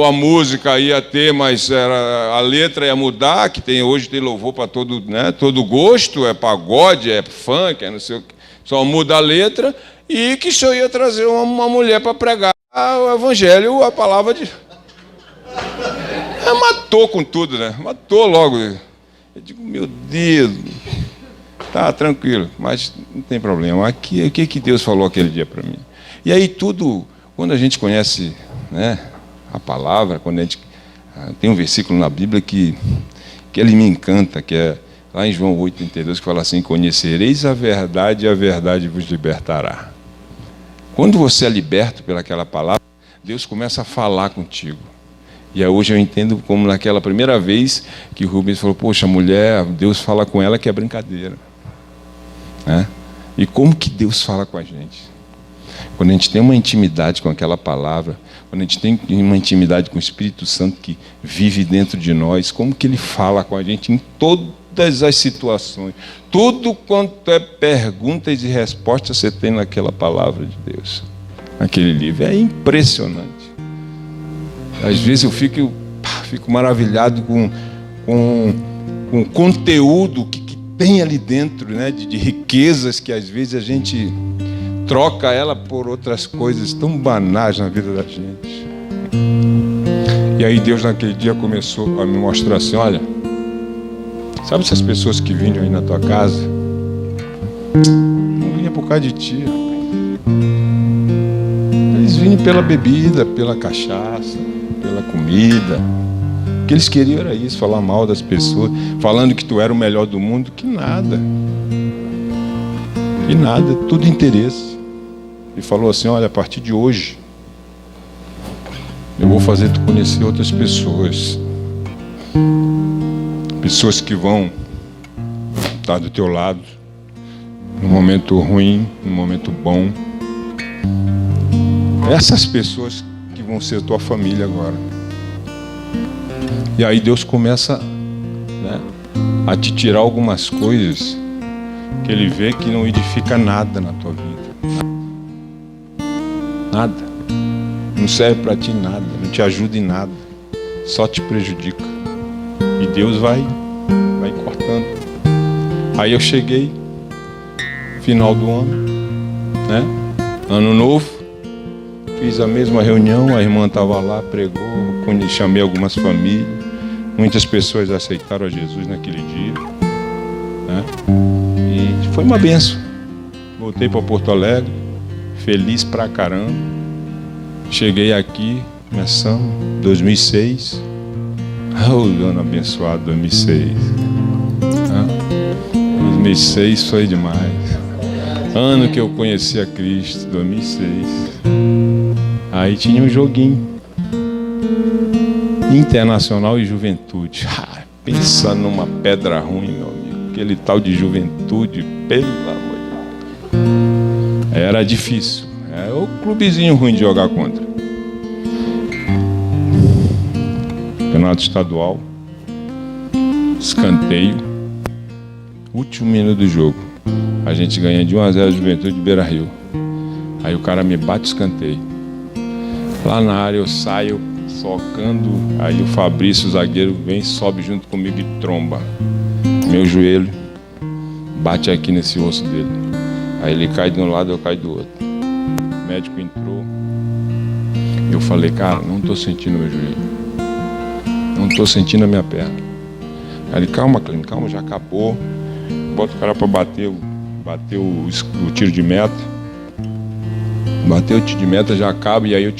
a música ia ter, mas a letra ia mudar, que hoje tem louvor para todo, né, todo gosto, é pagode, é funk, é não sei o que, só muda a letra, e que o senhor ia trazer uma mulher para pregar o evangelho, a palavra de... matou com tudo, né? Matou logo. Eu digo, meu Deus, tá tranquilo, mas não tem problema. Aqui, o que Deus falou aquele dia para mim? E aí tudo, quando a gente conhece, né, a palavra, quando a gente tem um versículo na Bíblia que ele me encanta, que é lá em João 8,32, que fala assim: conhecereis a verdade e a verdade vos libertará. Quando você é liberto pelaquela palavra, Deus começa a falar contigo. E hoje eu entendo como naquela primeira vez que o Rubens falou, poxa, mulher, Deus fala com ela que é brincadeira. Né? E como que Deus fala com a gente? Quando a gente tem uma intimidade com aquela palavra, quando a gente tem uma intimidade com o Espírito Santo que vive dentro de nós, como que Ele fala com a gente em todas as situações. Tudo quanto é perguntas e respostas você tem naquela palavra de Deus. Naquele livro. É impressionante. Às vezes eu fico maravilhado com o conteúdo que tem ali dentro, né, de riquezas que às vezes a gente troca ela por outras coisas tão banais na vida da gente. E aí Deus naquele dia começou a me mostrar assim, olha, sabe essas pessoas que vinham aí na tua casa? Não vinha por causa de ti, rapaz. Eles vinham pela bebida, pela cachaça, pela comida. O que eles queriam era isso, falar mal das pessoas, falando que tu era o melhor do mundo. Que nada, tudo interesse. E falou assim, olha, a partir de hoje eu vou fazer tu conhecer outras pessoas, pessoas que vão estar do teu lado no momento ruim, no momento bom. Essas pessoas que vão ser tua família agora. E aí Deus começa, né, a te tirar algumas coisas que ele vê que não edifica nada na tua vida. Nada. Não serve para ti nada, não te ajuda em nada, só te prejudica. E Deus vai cortando. Aí eu cheguei, final do ano, né? Ano novo, fiz a mesma reunião, a irmã estava lá, pregou, chamei algumas famílias, muitas pessoas aceitaram a Jesus naquele dia, né? E foi uma benção. Voltei para Porto Alegre, feliz pra caramba. Cheguei aqui, começamos, 2006. Oh, ano abençoado, 2006. 2006 foi demais. Ano que eu conheci a Cristo, 2006. Aí tinha um joguinho. Internacional e Juventude. Pensa numa pedra ruim, meu amigo. Aquele tal de Juventude, pelo amor de Deus. Era difícil. É o clubezinho ruim de jogar contra. Campeonato estadual. Escanteio. Último minuto do jogo. A gente ganha de 1-0 a Juventude de Beira Rio. Aí o cara me bate o escanteio. Lá na área eu saio socando. Aí o Fabrício, o zagueiro, vem, sobe junto comigo e tromba. Meu joelho bate aqui nesse osso dele. Aí ele cai de um lado, eu caio do outro. O médico entrou. Eu falei, cara, não estou sentindo meu joelho. Não estou sentindo a minha perna. Aí ele, calma, Clínio, calma, já acabou. Bota o cara para bater o tiro de meta. Bateu o tiro de meta, já acaba. E aí eu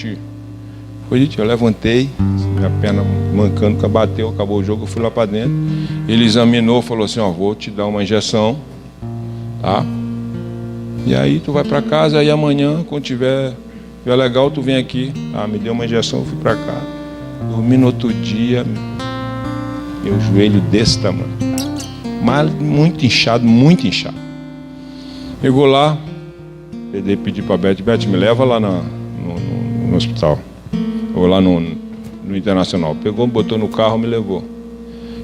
levantei, minha perna mancando, bateu, acabou o jogo, eu fui lá para dentro. Ele examinou, falou assim, ó, vou te dar uma injeção, tá? E aí tu vai para casa, aí amanhã, quando tiver legal, tu vem aqui. Ah, me deu uma injeção, eu fui para casa. Dormi no outro dia, meu joelho desse tamanho. Mas muito inchado, muito inchado. Chegou lá, pedi para Beth, me leva lá no hospital. Ou lá no Internacional. Pegou, botou no carro, me levou.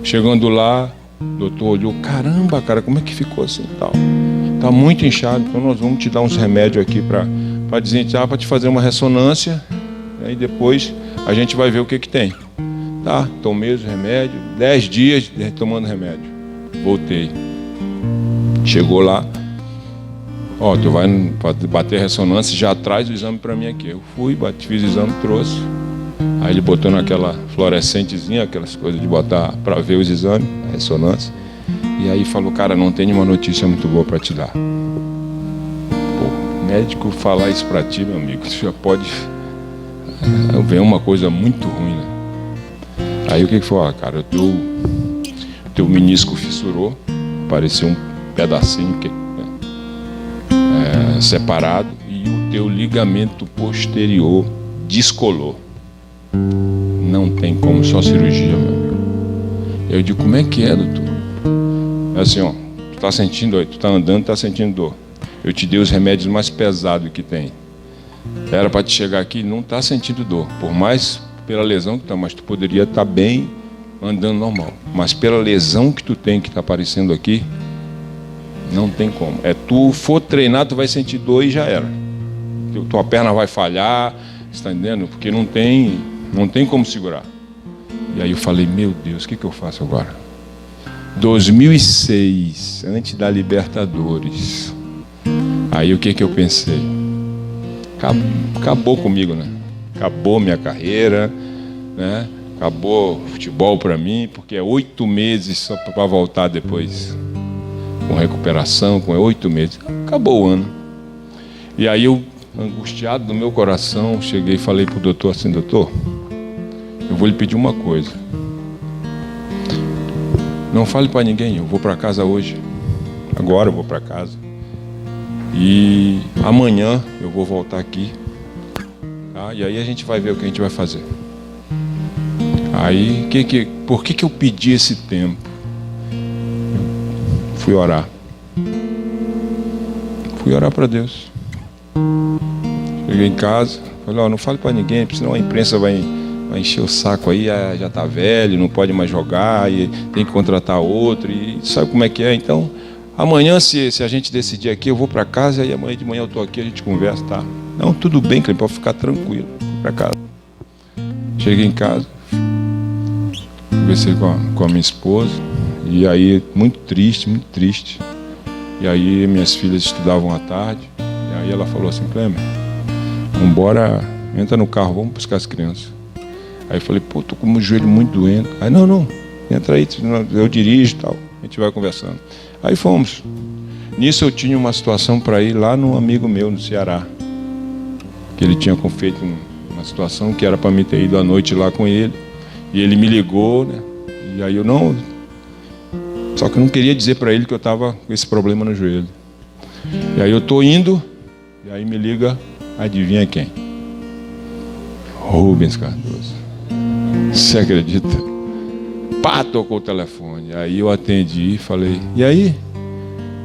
Chegando lá, o doutor olhou, caramba, cara, como é que ficou assim e tal? Tá muito inchado, então nós vamos te dar uns remédios aqui para desinchar, para te fazer uma ressonância. Aí depois a gente vai ver o que tem. Tá, tomei os remédios, 10 dias tomando remédio. Voltei. Chegou lá, ó, tu vai bater ressonância, já traz o exame para mim aqui. Eu fui, fiz o exame, trouxe. Aí ele botou naquela fluorescentezinha, aquelas coisas de botar para ver os exames, a ressonância. E aí falou, cara, não tem nenhuma notícia muito boa para te dar. Pô, o médico falar isso para ti, meu amigo, tu já pode ver uma coisa muito ruim, né? Aí o que foi? Cara, o teu menisco fissurou, apareceu um pedacinho separado e o teu ligamento posterior descolou. Não tem como, só cirurgia, meu amigo. Eu digo, como é que é, doutor? É assim, ó, tu tá sentindo, tu tá andando, tá sentindo dor. Eu te dei os remédios mais pesados que tem. Era para te chegar aqui, não tá sentindo dor, por mais pela lesão que tá, mas tu poderia estar bem andando normal. Mas pela lesão que tu tem, que tá aparecendo aqui, não tem como. Tu for treinar, tu vai sentir dor e já era. Tua perna vai falhar, você tá entendendo? Porque não tem como segurar. E aí eu falei, meu Deus, o que eu faço agora? 2006, antes da Libertadores. Aí o que eu pensei? Acabou comigo, né? Acabou minha carreira, né? Acabou o futebol para mim, porque é 8 meses só para voltar depois. Com recuperação, com 8 meses. Acabou o ano. E aí eu, angustiado no meu coração, cheguei e falei pro doutor assim, doutor, eu vou lhe pedir uma coisa. Não fale para ninguém, eu vou para casa hoje. Agora eu vou para casa. E amanhã eu vou voltar aqui. Tá? E aí a gente vai ver o que a gente vai fazer. Aí, por que eu pedi esse tempo? Fui orar. Fui orar para Deus. Cheguei em casa, falei, não fale para ninguém, senão a imprensa vai vai encher o saco aí, já está velho, não pode mais jogar, e tem que contratar outro, e sabe como é que é? Então, amanhã, se a gente decidir aqui, eu vou para casa, e amanhã de manhã eu estou aqui, a gente conversa, tá? Não, tudo bem, Cleiton, pode ficar tranquilo, para casa. Cheguei em casa, conversei com a minha esposa, e aí, muito triste. E aí, minhas filhas estudavam à tarde, e aí ela falou assim, Clemer, vamos embora, entra no carro, vamos buscar as crianças. Aí eu falei, pô, tô com o meu joelho muito doendo. Aí, não, entra aí, eu dirijo e tal, a gente vai conversando. Aí fomos. Nisso eu tinha uma situação para ir lá num amigo meu no Ceará, que ele tinha feito uma situação que era para mim ter ido à noite lá com ele, e ele me ligou, né? E aí eu não... Só que eu não queria dizer para ele que eu estava com esse problema no joelho. E aí eu tô indo, e aí me liga, adivinha quem? Rubens Cardoso. Você acredita? Pá, tocou o telefone. Aí eu atendi e falei, e aí?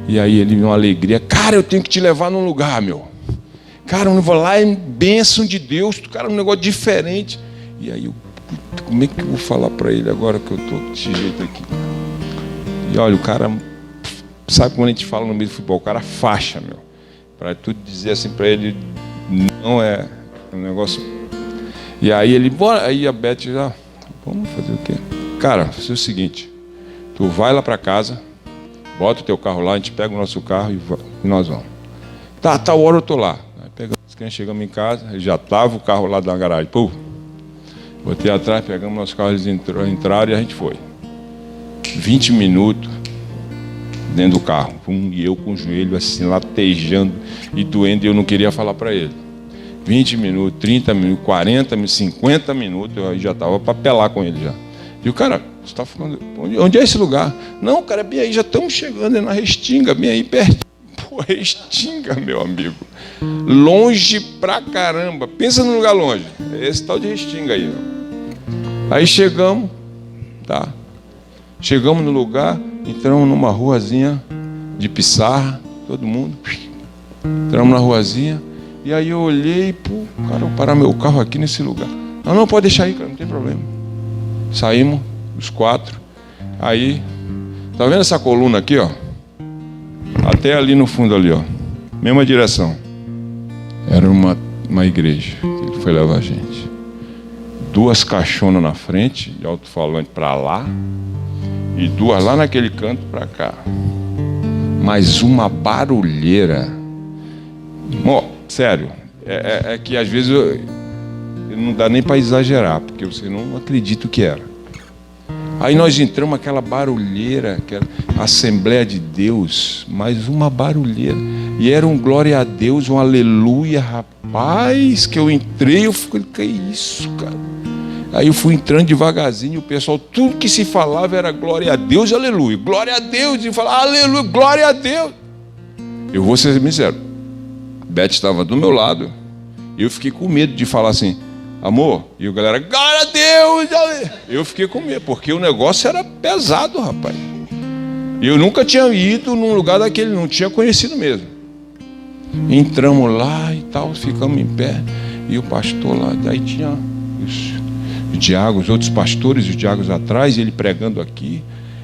E aí ele, uma alegria, cara, eu tenho que te levar num lugar, meu. Cara, eu vou lá, é bênção de Deus, cara, um negócio diferente. E aí eu, como é que eu vou falar para ele agora que eu tô desse jeito aqui? E olha, o cara, sabe quando a gente fala no meio do futebol, o cara faixa, meu. Para tudo dizer assim para ele, não é um negócio. E aí ele, bora, aí a Beth já, vamos fazer o quê? Cara, faz o seguinte, tu vai lá para casa, bota o teu carro lá, a gente pega o nosso carro e nós vamos. Tá, tal hora eu tô lá. Aí pegamos as crianças, chegamos em casa, já tava o carro lá da garagem. Pô, botei atrás, pegamos nosso carro, eles entraram e a gente foi. 20 minutos dentro do carro, e eu com o joelho assim, latejando e doendo, e eu não queria falar para ele. 20 minutos, 30 minutos, 40 minutos, 50 minutos, eu já estava para apelar com ele já. E o cara, você está falando, onde é esse lugar? Não, cara, bem aí, já estamos chegando, é na Restinga, bem aí perto. Pô, Restinga, meu amigo. Longe pra caramba. Pensa num lugar longe. É esse tal de Restinga aí. Ó. Aí chegamos, tá? Chegamos no lugar, entramos numa ruazinha de pissarra, todo mundo. Entramos na ruazinha. E aí eu olhei, pô, cara, eu vou parar meu carro aqui nesse lugar. Não, pode deixar aí, cara, não tem problema. Saímos, os 4. Aí, tá vendo essa coluna aqui, ó? Até ali no fundo ali, ó. Mesma direção. Era uma igreja que ele foi levar a gente. 2 caixonas na frente, de alto-falante para lá, e 2 lá naquele canto para cá. Mas uma barulheira. Sério, é que às vezes não dá nem para exagerar, porque você não acredita o que era. Aí nós entramos aquela barulheira, aquela Assembleia de Deus, mais uma barulheira. E era um glória a Deus, um aleluia, rapaz, que eu entrei, eu falei, que é isso, cara? Aí eu fui entrando devagarzinho, o pessoal, tudo que se falava era glória a Deus e aleluia. Glória a Deus, e falava, aleluia, glória a Deus. Eu vou ser sincero, Beth estava do meu lado, e eu fiquei com medo de falar assim, amor, e a galera, glória a Deus. Eu fiquei com medo, porque o negócio era pesado, rapaz. Eu nunca tinha ido num lugar daquele, não tinha conhecido mesmo. Entramos lá e tal, ficamos em pé, e o pastor lá, daí tinha os diáconos, outros pastores, os diáconos atrás, ele pregando aqui,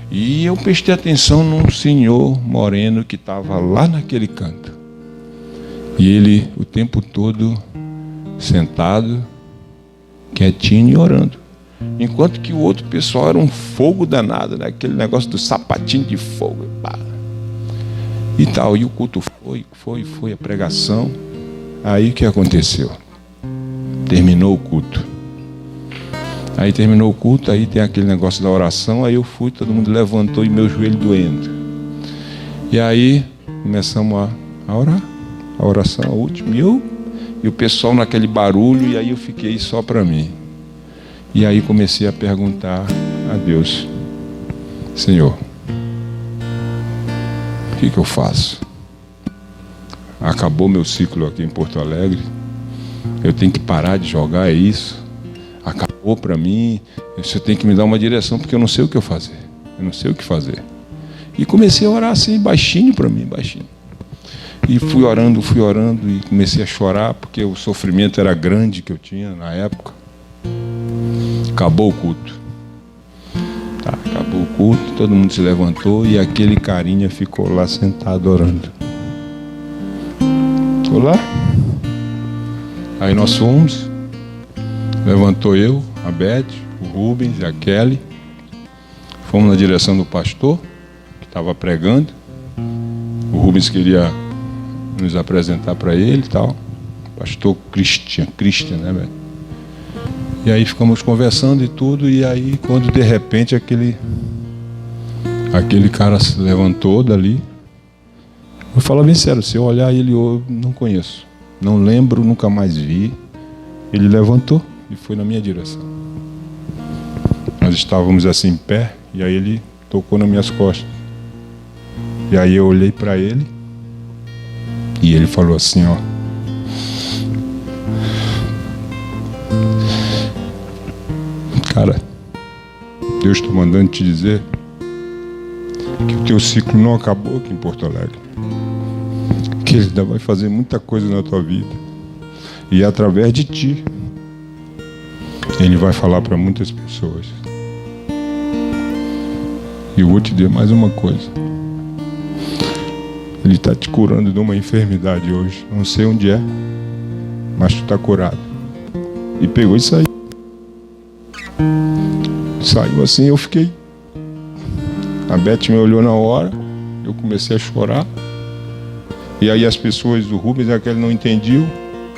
e eu prestei atenção num senhor moreno que estava lá naquele canto. E ele, o tempo todo, sentado, quietinho e orando. Enquanto que o outro pessoal era um fogo danado, né? Aquele negócio do sapatinho de fogo. E tal. E o culto foi a pregação. Aí o que aconteceu? Terminou o culto. Aí terminou o culto, aí tem aquele negócio da oração. Aí eu fui, todo mundo levantou e meu joelho doendo. E aí começamos a orar. A oração, a última. E o pessoal naquele barulho, e aí eu fiquei só para mim. E aí comecei a perguntar a Deus, Senhor, o que eu faço? Acabou meu ciclo aqui em Porto Alegre, eu tenho que parar de jogar, é isso? Acabou para mim, você tem que me dar uma direção, porque eu não sei o que eu fazer. Eu não sei o que fazer. E comecei a orar assim, baixinho para mim, baixinho. E fui orando e comecei a chorar, porque o sofrimento era grande que eu tinha na época. Acabou o culto. Tá, acabou o culto, todo mundo se levantou e aquele carinha ficou lá sentado orando. Ficou lá. Aí nós fomos. Levantou eu, a Beth, o Rubens e a Kelly. Fomos na direção do pastor, que estava pregando. O Rubens queria nos apresentar para ele e tal. Pastor Christian, né, velho? E aí ficamos conversando e tudo. E aí, quando de repente aquele cara se levantou dali. Eu falo bem sério, se eu olhar ele, eu não conheço. Não lembro, nunca mais vi. Ele levantou e foi na minha direção. Nós estávamos assim em pé, e aí ele tocou nas minhas costas. E aí eu olhei para ele, e ele falou assim, ó. Cara, Deus está mandando te dizer que o teu ciclo não acabou aqui em Porto Alegre. Que Ele ainda vai fazer muita coisa na tua vida. E através de ti, Ele vai falar para muitas pessoas. E eu vou te dizer mais uma coisa. Ele está te curando de uma enfermidade hoje. Não sei onde é, mas tu está curado. E pegou e saiu. Saiu assim, eu fiquei. A Beth me olhou na hora, eu comecei a chorar. E aí as pessoas do Rubens, aquele não entendiam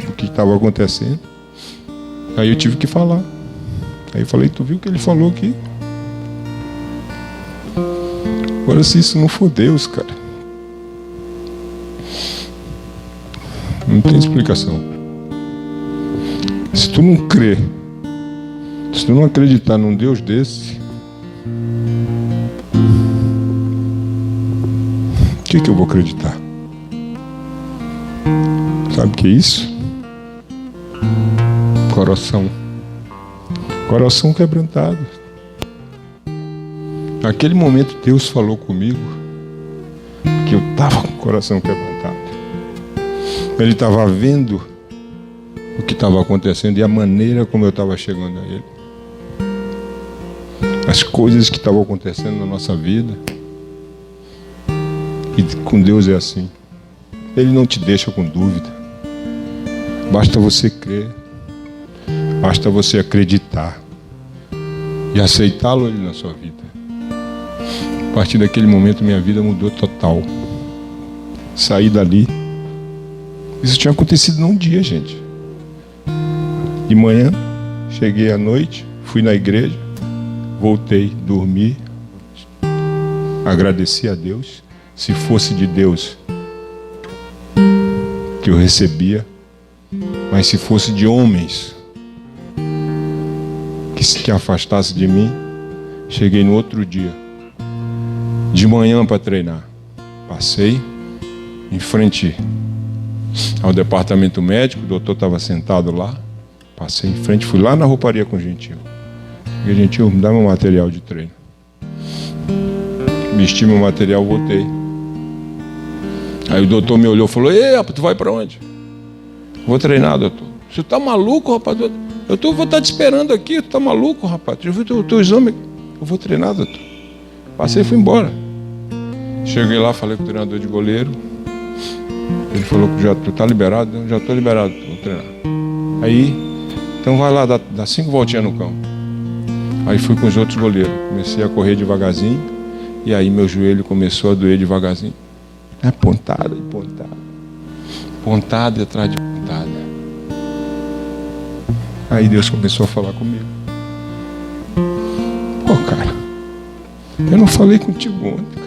o que estava acontecendo. Aí eu tive que falar. Aí eu falei, tu viu o que ele falou aqui? Agora, se isso não for Deus, cara, não tem explicação. Se tu não crer, se tu não acreditar num Deus desse, o que eu vou acreditar? Sabe o que é isso? Coração quebrantado. Naquele momento Deus falou comigo que eu estava com o coração quebrantado. Ele estava vendo o que estava acontecendo e a maneira como eu estava chegando a Ele. As coisas que estavam acontecendo na nossa vida. E com Deus é assim. Ele não te deixa com dúvida. Basta você crer. Basta você acreditar. E aceitá-lo Ele na sua vida. A partir daquele momento minha vida mudou total. Saí dali. Isso tinha acontecido num dia, gente. De manhã, cheguei à noite, fui na igreja, voltei, dormi, agradeci a Deus. Se fosse de Deus, que eu recebia, mas se fosse de homens que se afastasse de mim, cheguei no outro dia, de manhã para treinar. Passei em frente ao departamento médico, o doutor estava sentado lá. Passei em frente, fui lá na rouparia com o Gentil. E Gentil, me dá meu material de treino. Vesti meu material, voltei. Aí o doutor me olhou e falou, ei, rapaz, tu vai para onde? Vou treinar, doutor. Você tá maluco, rapaz? Eu vou estar te esperando aqui, tu tá maluco, rapaz? Tu viu o teu exame? Eu vou treinar, doutor. Passei e fui embora. Cheguei lá, falei com o treinador de goleiro. Ele falou que já tu tá liberado? Eu já estou liberado, vou treinar. Aí, então vai lá, dá 5 voltinhas no campo. Aí fui com os outros goleiros. Comecei a correr devagarzinho. E aí meu joelho começou a doer devagarzinho. É pontada e pontada. Pontada atrás de pontada. Aí Deus começou a falar comigo. Pô, cara, eu não falei contigo ontem, cara.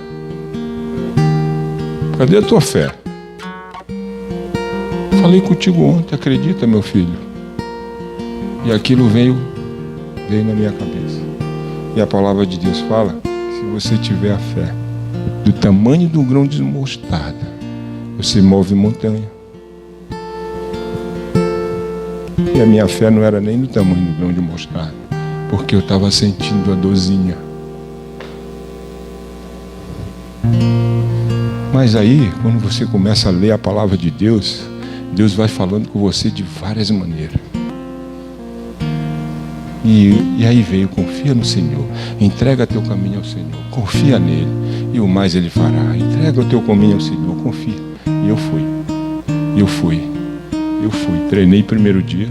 Cadê a tua fé? Falei contigo ontem, acredita, meu filho? E aquilo veio na minha cabeça. E a palavra de Deus fala que se você tiver a fé do tamanho de um grão de mostarda, você move montanha. E a minha fé não era nem do tamanho do grão de mostarda, porque eu estava sentindo a dorzinha. Mas aí, quando você começa a ler a palavra de Deus, Deus vai falando com você de várias maneiras. E aí veio, confia no Senhor, entrega teu caminho ao Senhor, confia nele, e o mais ele fará. Entrega o teu caminho ao Senhor, confia. E eu fui. Treinei o primeiro dia,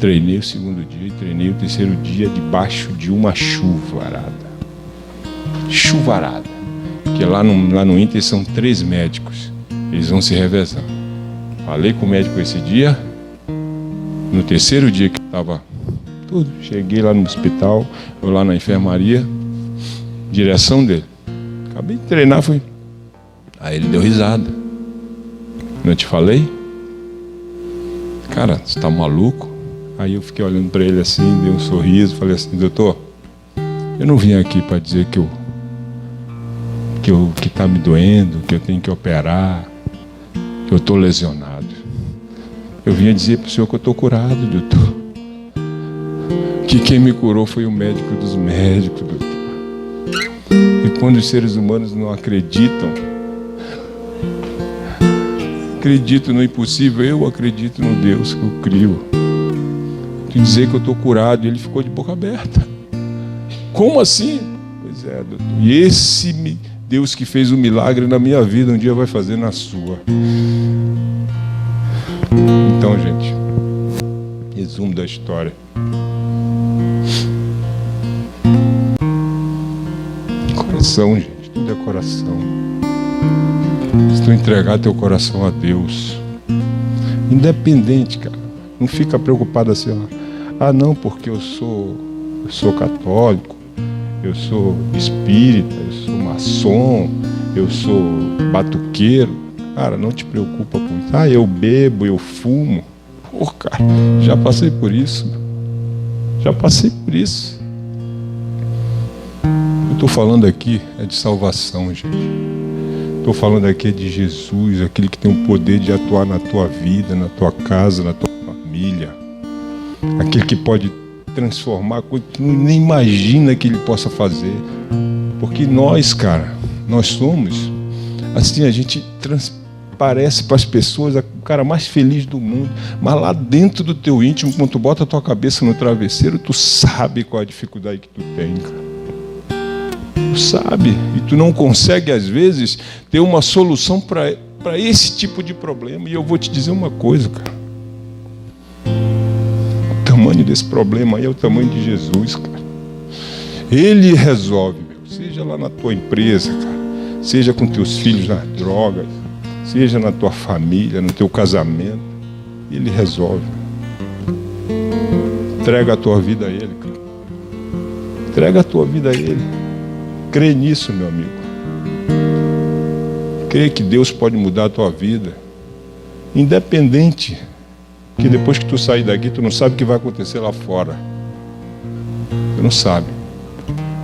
treinei o segundo dia e treinei o terceiro dia debaixo de uma chuvarada. Porque lá no Inter são 3 médicos, eles vão se revezando. Falei com o médico esse dia, no terceiro dia que estava tudo, cheguei lá no hospital, ou lá na enfermaria, direção dele. Acabei de treinar, fui. Aí ele deu risada. Não te falei? Cara, você tá maluco? Aí eu fiquei olhando para ele assim, dei um sorriso, falei assim: doutor, eu não vim aqui para dizer que tá me doendo, que eu tenho que operar, que eu tô lesionado. Eu vim dizer para o senhor que eu tô curado, doutor. Que quem me curou foi o médico dos médicos, doutor. E quando os seres humanos não acreditam no impossível, eu acredito no Deus que eu crio. De dizer que eu estou curado, e ele ficou de boca aberta. Como assim? Pois é, doutor. E esse Deus que fez um milagre na minha vida, um dia vai fazer na sua. Então, gente, resumo da história. Coração, gente, tudo é coração. Se tu entregar teu coração a Deus, independente, cara, não fica preocupado assim, ó, não, porque eu sou católico, eu sou espírita, eu sou maçom, eu sou batuqueiro. Cara, não te preocupa com isso. Eu bebo, eu fumo. Pô, cara, já passei por isso. Eu estou falando aqui de salvação, gente. Estou falando aqui de Jesus, aquele que tem o poder de atuar na tua vida, na tua casa, na tua família. Aquele que pode transformar coisa que tu nem imagina que ele possa fazer. Porque nós, cara, nós somos, assim, a gente transparece para as pessoas o cara mais feliz do mundo. Mas lá dentro do teu íntimo, quando tu bota a tua cabeça no travesseiro, tu sabe qual a dificuldade que tu tem, cara. Tu sabe, e tu não consegue às vezes ter uma solução para esse tipo de problema. E eu vou te dizer uma coisa, cara, o tamanho desse problema aí é o tamanho de Jesus, cara. Ele resolve, meu. Seja lá na tua empresa, cara, seja com teus filhos nas drogas, seja na tua família, no teu casamento, ele resolve. Entrega a tua vida a ele, cara. Entrega a tua vida a ele. Crê nisso, meu amigo. Crê que Deus pode mudar a tua vida. Independente que depois que tu sair daqui, tu não sabe o que vai acontecer lá fora. Tu não sabe.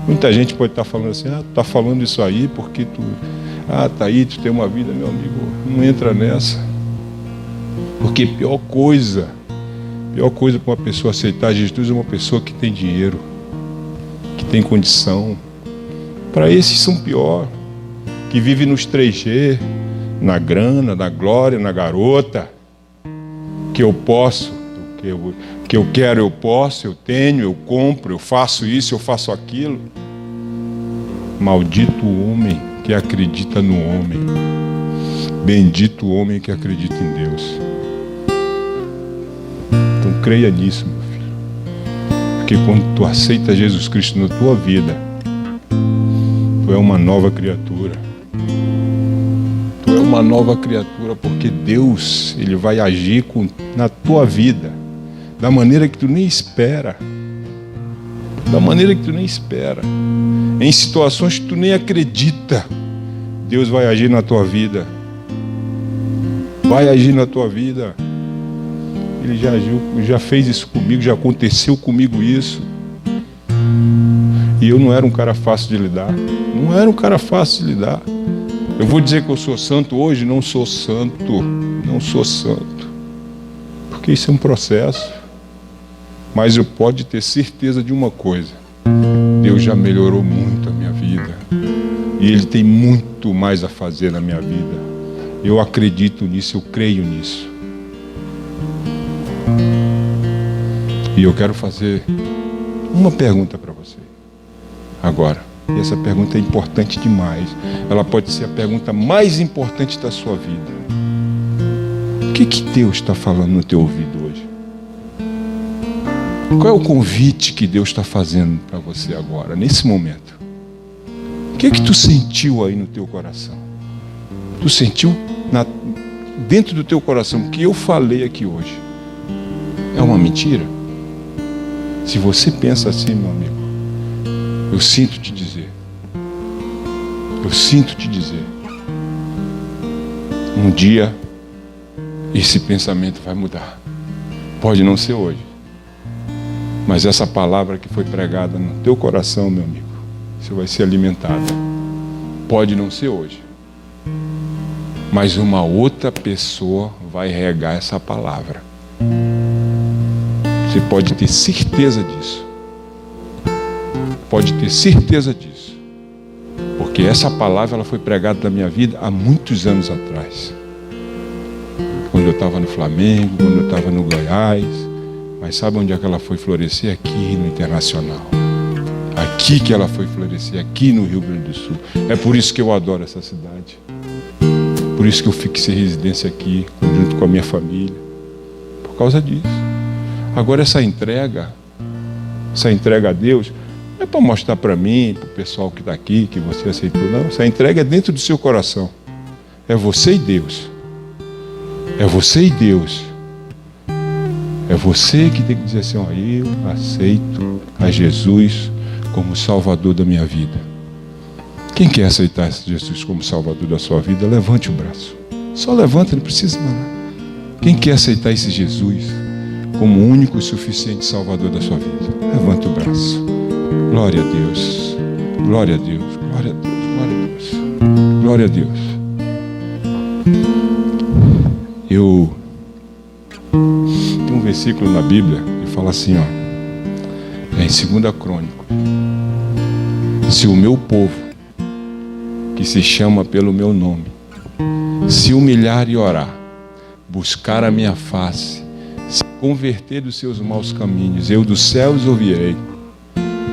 Muita gente pode estar falando assim, tu tá falando isso aí porque tu... tá aí, tu tem uma vida, meu amigo. Não entra nessa. Porque pior coisa para uma pessoa aceitar Jesus é uma pessoa que tem dinheiro, que tem condição. Para esses são pior, que vive nos 3G, na grana, na glória, na garota, que eu posso, que eu quero, eu posso, eu tenho, eu compro, eu faço isso, eu faço aquilo. Maldito o homem que acredita no homem, bendito o homem que acredita em Deus. Então creia nisso, meu filho, porque quando tu aceita Jesus Cristo na tua vida, tu é uma nova criatura. Tu é uma nova criatura porque Deus, ele vai agir na tua vida da maneira que tu nem espera. Da maneira que tu nem espera. Em situações que tu nem acredita, Deus vai agir na tua vida. Vai agir na tua vida. Ele já agiu, já fez isso comigo, já aconteceu comigo isso. E eu não era um cara fácil de lidar. Não era um cara fácil de lidar. Eu vou dizer que eu sou santo hoje? Não sou santo. Não sou santo. Porque isso é um processo. Mas eu posso ter certeza de uma coisa. Deus já melhorou muito a minha vida. E Ele tem muito mais a fazer na minha vida. Eu acredito nisso, eu creio nisso. E eu quero fazer uma pergunta para você. Agora, e essa pergunta é importante demais. Ela pode ser a pergunta mais importante da sua vida. O que Deus está falando no teu ouvido hoje? Qual é o convite que Deus está fazendo para você agora, nesse momento? O que tu sentiu aí no teu coração? Tu sentiu dentro do teu coração o que eu falei aqui hoje? É uma mentira? Se você pensa assim, meu amigo, eu sinto te dizer, um dia esse pensamento vai mudar. Pode não ser hoje, mas essa palavra que foi pregada no teu coração, meu amigo, você vai ser alimentado. Pode não ser hoje, mas uma outra pessoa vai regar essa palavra. Você pode ter certeza disso. Pode ter certeza disso. Porque essa palavra ela foi pregada na minha vida há muitos anos atrás. Quando eu estava no Flamengo, quando eu estava no Goiás. Mas sabe onde é que ela foi florescer? Aqui no Internacional. Aqui que ela foi florescer, aqui no Rio Grande do Sul. É por isso que eu adoro essa cidade. Por isso que eu fixei residência aqui, junto com a minha família. Por causa disso. Agora essa entrega a Deus, não é para mostrar para mim, para o pessoal que está aqui, que você aceitou, não. Essa entrega é dentro do seu coração. É você e Deus. É você e Deus. É você que tem que dizer assim, ó, eu aceito a Jesus como Salvador da minha vida. Quem quer aceitar Jesus como Salvador da sua vida, levante o braço. Só levanta, não precisa mais nada. Quem quer aceitar esse Jesus como o único e suficiente Salvador da sua vida, levanta o braço. Glória a Deus. Glória a Deus. Glória a Deus. Glória a Deus. Glória a Deus. Tem um versículo na Bíblia que fala assim, ó, é em 2 Crônicas. Se o meu povo, que se chama pelo meu nome, se humilhar e orar, buscar a minha face, se converter dos seus maus caminhos, eu dos céus ouvirei,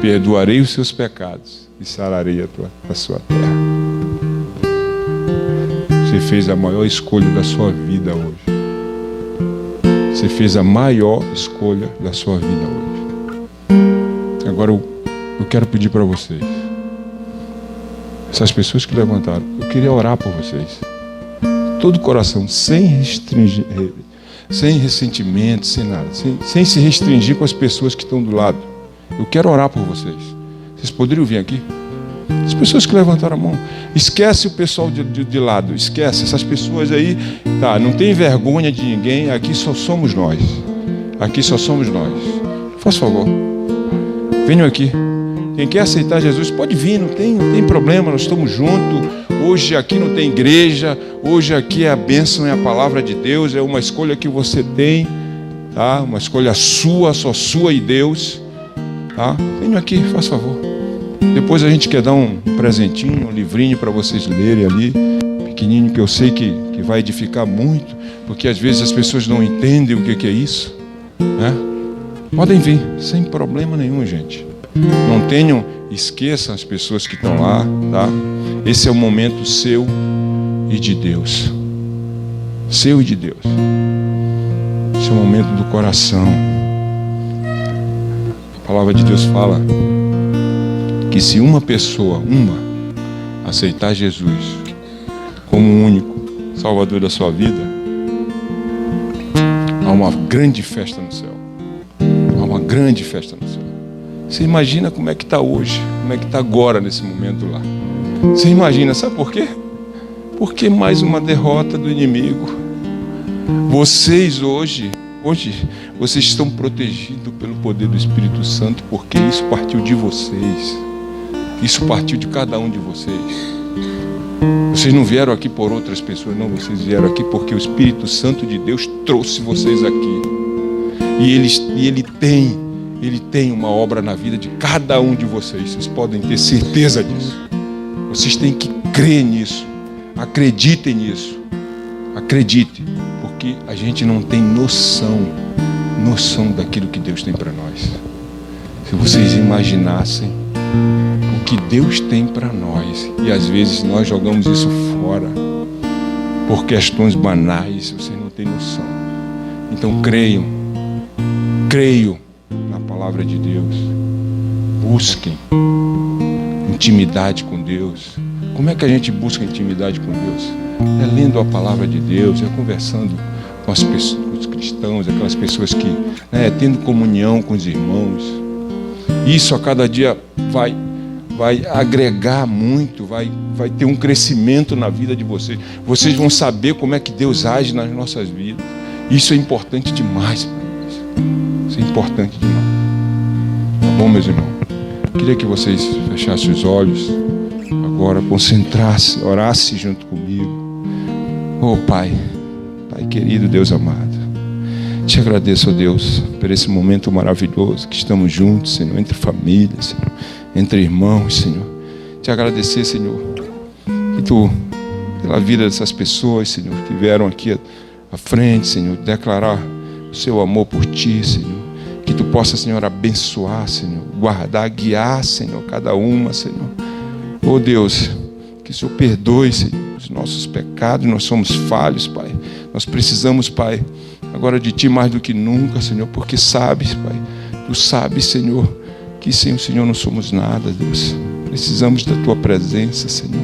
perdoarei os seus pecados e sararei a sua terra. Você fez a maior escolha da sua vida hoje. Você fez a maior escolha da sua vida hoje. Agora eu quero pedir para vocês, essas pessoas que levantaram, eu queria orar por vocês. Todo o coração, sem restringir, sem ressentimento, sem nada, sem se restringir com as pessoas que estão do lado. Eu quero orar por vocês. Vocês poderiam vir aqui? As pessoas que levantaram a mão. Esquece o pessoal de lado. Esquece essas pessoas aí. Tá, não tem vergonha de ninguém. Aqui só somos nós. Aqui só somos nós. Faz favor. Venham aqui. Quem quer aceitar Jesus pode vir. Não tem problema. Nós estamos juntos. Hoje aqui não tem igreja. Hoje aqui é a bênção, é a palavra de Deus. É uma escolha que você tem. Tá? Uma escolha sua, só sua e Deus. Tá? Venham aqui, faz favor. Depois a gente quer dar um presentinho, um livrinho para vocês lerem ali, pequenininho, que eu sei que vai edificar muito, porque às vezes as pessoas não entendem o que é isso, né? Podem vir, sem problema nenhum, gente. Não esqueçam as pessoas que estão lá, tá? Esse é o momento seu e de Deus. Seu e de Deus. Esse é o momento do coração. A palavra de Deus fala que se uma pessoa, aceitar Jesus como o único Salvador da sua vida, há uma grande festa no céu. Há uma grande festa no céu. Você imagina como é que está hoje, como é que está agora nesse momento lá. Você imagina, sabe por quê? Porque mais uma derrota do inimigo. Vocês hoje, vocês estão protegidos pelo poder do Espírito Santo, porque isso partiu de vocês. Isso partiu de cada um de vocês. Vocês não vieram aqui por outras pessoas, não. Vocês vieram aqui porque o Espírito Santo de Deus trouxe vocês aqui. E ele tem uma obra na vida de cada um de vocês. Vocês podem ter certeza disso. Vocês têm que crer nisso. Acreditem nisso. Acreditem. Porque a gente não tem noção daquilo que Deus tem para nós. Se vocês imaginassem o que Deus tem para nós, e às vezes nós jogamos isso fora por questões banais, vocês não têm noção. Então creio na palavra de Deus. Busquem intimidade com Deus. Como é que a gente busca intimidade com Deus? É lendo a palavra de Deus, é conversando com as pessoas, com os cristãos, aquelas pessoas que, tendo comunhão com os irmãos. Isso a cada dia vai agregar muito, vai ter um crescimento na vida de vocês. Vocês vão saber como é que Deus age nas nossas vidas. Isso é importante demais para nós. Isso é importante demais. Tá bom, meus irmãos? Queria que vocês fechassem os olhos agora, concentrassem, orassem junto comigo. Oh Pai querido, Deus amado, te agradeço, ó Deus, por esse momento maravilhoso que estamos juntos, Senhor, entre famílias, Senhor, entre irmãos, Senhor. Te agradecer, Senhor, que Tu, pela vida dessas pessoas, Senhor, que vieram aqui à frente, Senhor, declarar o Seu amor por Ti, Senhor. Que Tu possa, Senhor, abençoar, Senhor, guardar, guiar, Senhor, cada uma, Senhor. Oh Deus, que o Senhor perdoe, Senhor, os nossos pecados. Nós somos falhos, Pai. Nós precisamos, Pai, agora de Ti mais do que nunca, Senhor, porque sabes, Pai, Tu sabes, Senhor, que sem o Senhor não somos nada, Deus. Precisamos da Tua presença, Senhor.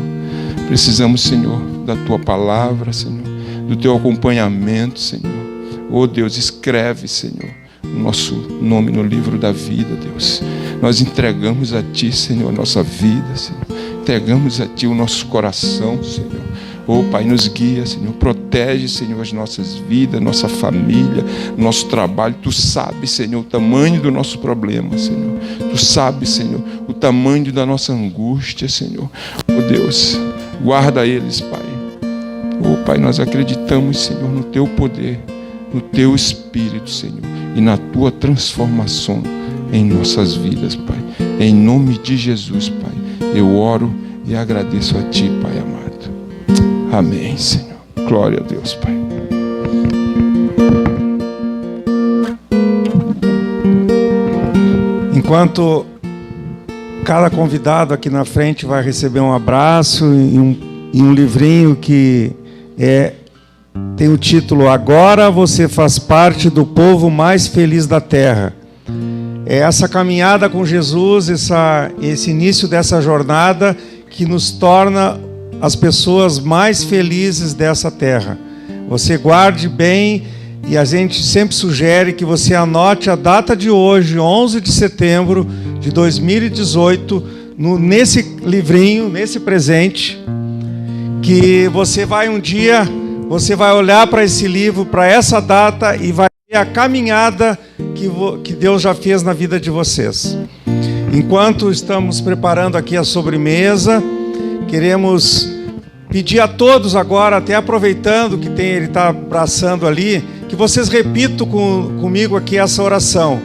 Precisamos, Senhor, da Tua palavra, Senhor, do Teu acompanhamento, Senhor. Oh Deus, escreve, Senhor, o nosso nome no livro da vida, Deus. Nós entregamos a Ti, Senhor, a nossa vida, Senhor. Entregamos a Ti o nosso coração, Senhor. Oh Pai, nos guia, Senhor. Protege, Senhor, as nossas vidas, nossa família, nosso trabalho. Tu sabes, Senhor, o tamanho do nosso problema, Senhor. Tu sabes, Senhor, o tamanho da nossa angústia, Senhor. Oh Deus, guarda eles, Pai. Oh Pai, nós acreditamos, Senhor, no Teu poder, no Teu Espírito, Senhor, e na Tua transformação em nossas vidas, Pai. Em nome de Jesus, Pai, eu oro e agradeço a Ti, Pai amado. Amém, Senhor. Glória a Deus, Pai. Enquanto cada convidado aqui na frente vai receber um abraço e um livrinho que tem o título Agora Você Faz Parte do Povo Mais Feliz da Terra. É essa caminhada com Jesus, esse início dessa jornada que nos torna as pessoas mais felizes dessa terra. Você guarde bem, e a gente sempre sugere que você anote a data de hoje, 11 de setembro de 2018, nesse livrinho, nesse presente, que você vai um dia, você vai olhar para esse livro, para essa data, e vai ver a caminhada que Deus já fez na vida de vocês. Enquanto estamos preparando aqui a sobremesa, queremos pedir a todos agora, até aproveitando que ele está abraçando ali, que vocês repitam comigo aqui essa oração.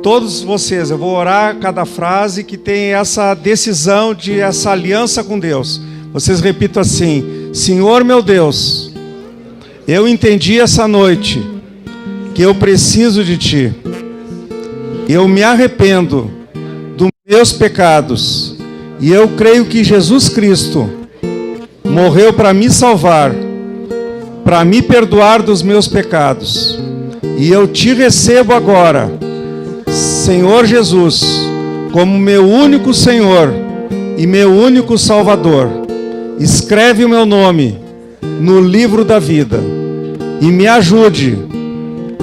Todos vocês, eu vou orar cada frase que tem essa decisão de essa aliança com Deus. Vocês repitam assim: Senhor meu Deus, eu entendi essa noite que eu preciso de Ti. Eu me arrependo dos meus pecados e eu creio que Jesus Cristo morreu para me salvar, para me perdoar dos meus pecados. E eu Te recebo agora, Senhor Jesus, como meu único Senhor e meu único Salvador. Escreve o meu nome no livro da vida e me ajude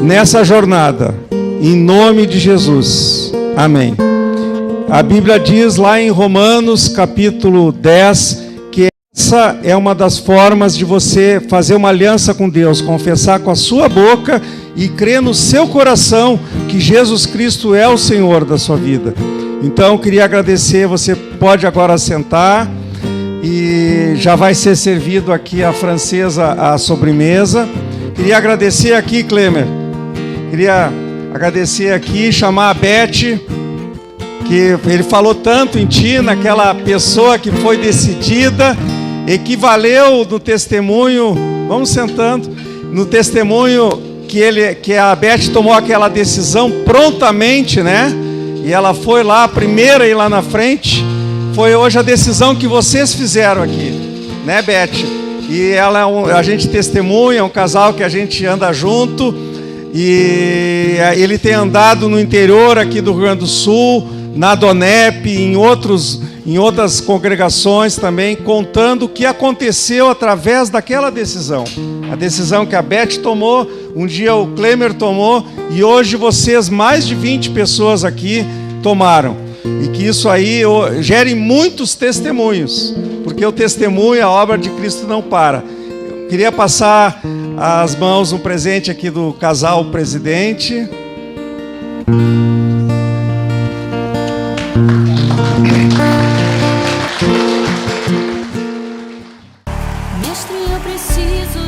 nessa jornada, em nome de Jesus. Amém. A Bíblia diz lá em Romanos capítulo 10 que essa é uma das formas de você fazer uma aliança com Deus, confessar com a sua boca e crer no seu coração que Jesus Cristo é o Senhor da sua vida. Então, queria agradecer, você pode agora sentar e já vai ser servido aqui a francesa a sobremesa. Queria agradecer aqui, Clemer, queria agradecer aqui, chamar a Beth, que ele falou tanto em ti, naquela pessoa que foi decidida, equivaleu no testemunho, vamos sentando, no testemunho que a Beth tomou aquela decisão prontamente, né? e ela foi lá, a primeira a ir lá na frente, foi hoje a decisão que vocês fizeram aqui, né, Beth? E ela a gente testemunha, é um casal que a gente anda junto, e ele tem andado no interior aqui do Rio Grande do Sul, na Donep, em outras congregações também, contando o que aconteceu através daquela decisão. A decisão que a Beth tomou, um dia o Klemer tomou, e hoje vocês, mais de 20 pessoas aqui, tomaram. E que isso aí gere muitos testemunhos, porque o testemunho, a obra de Cristo não para. Eu queria passar as mãos, um presente aqui do casal presidente. Mestre, eu preciso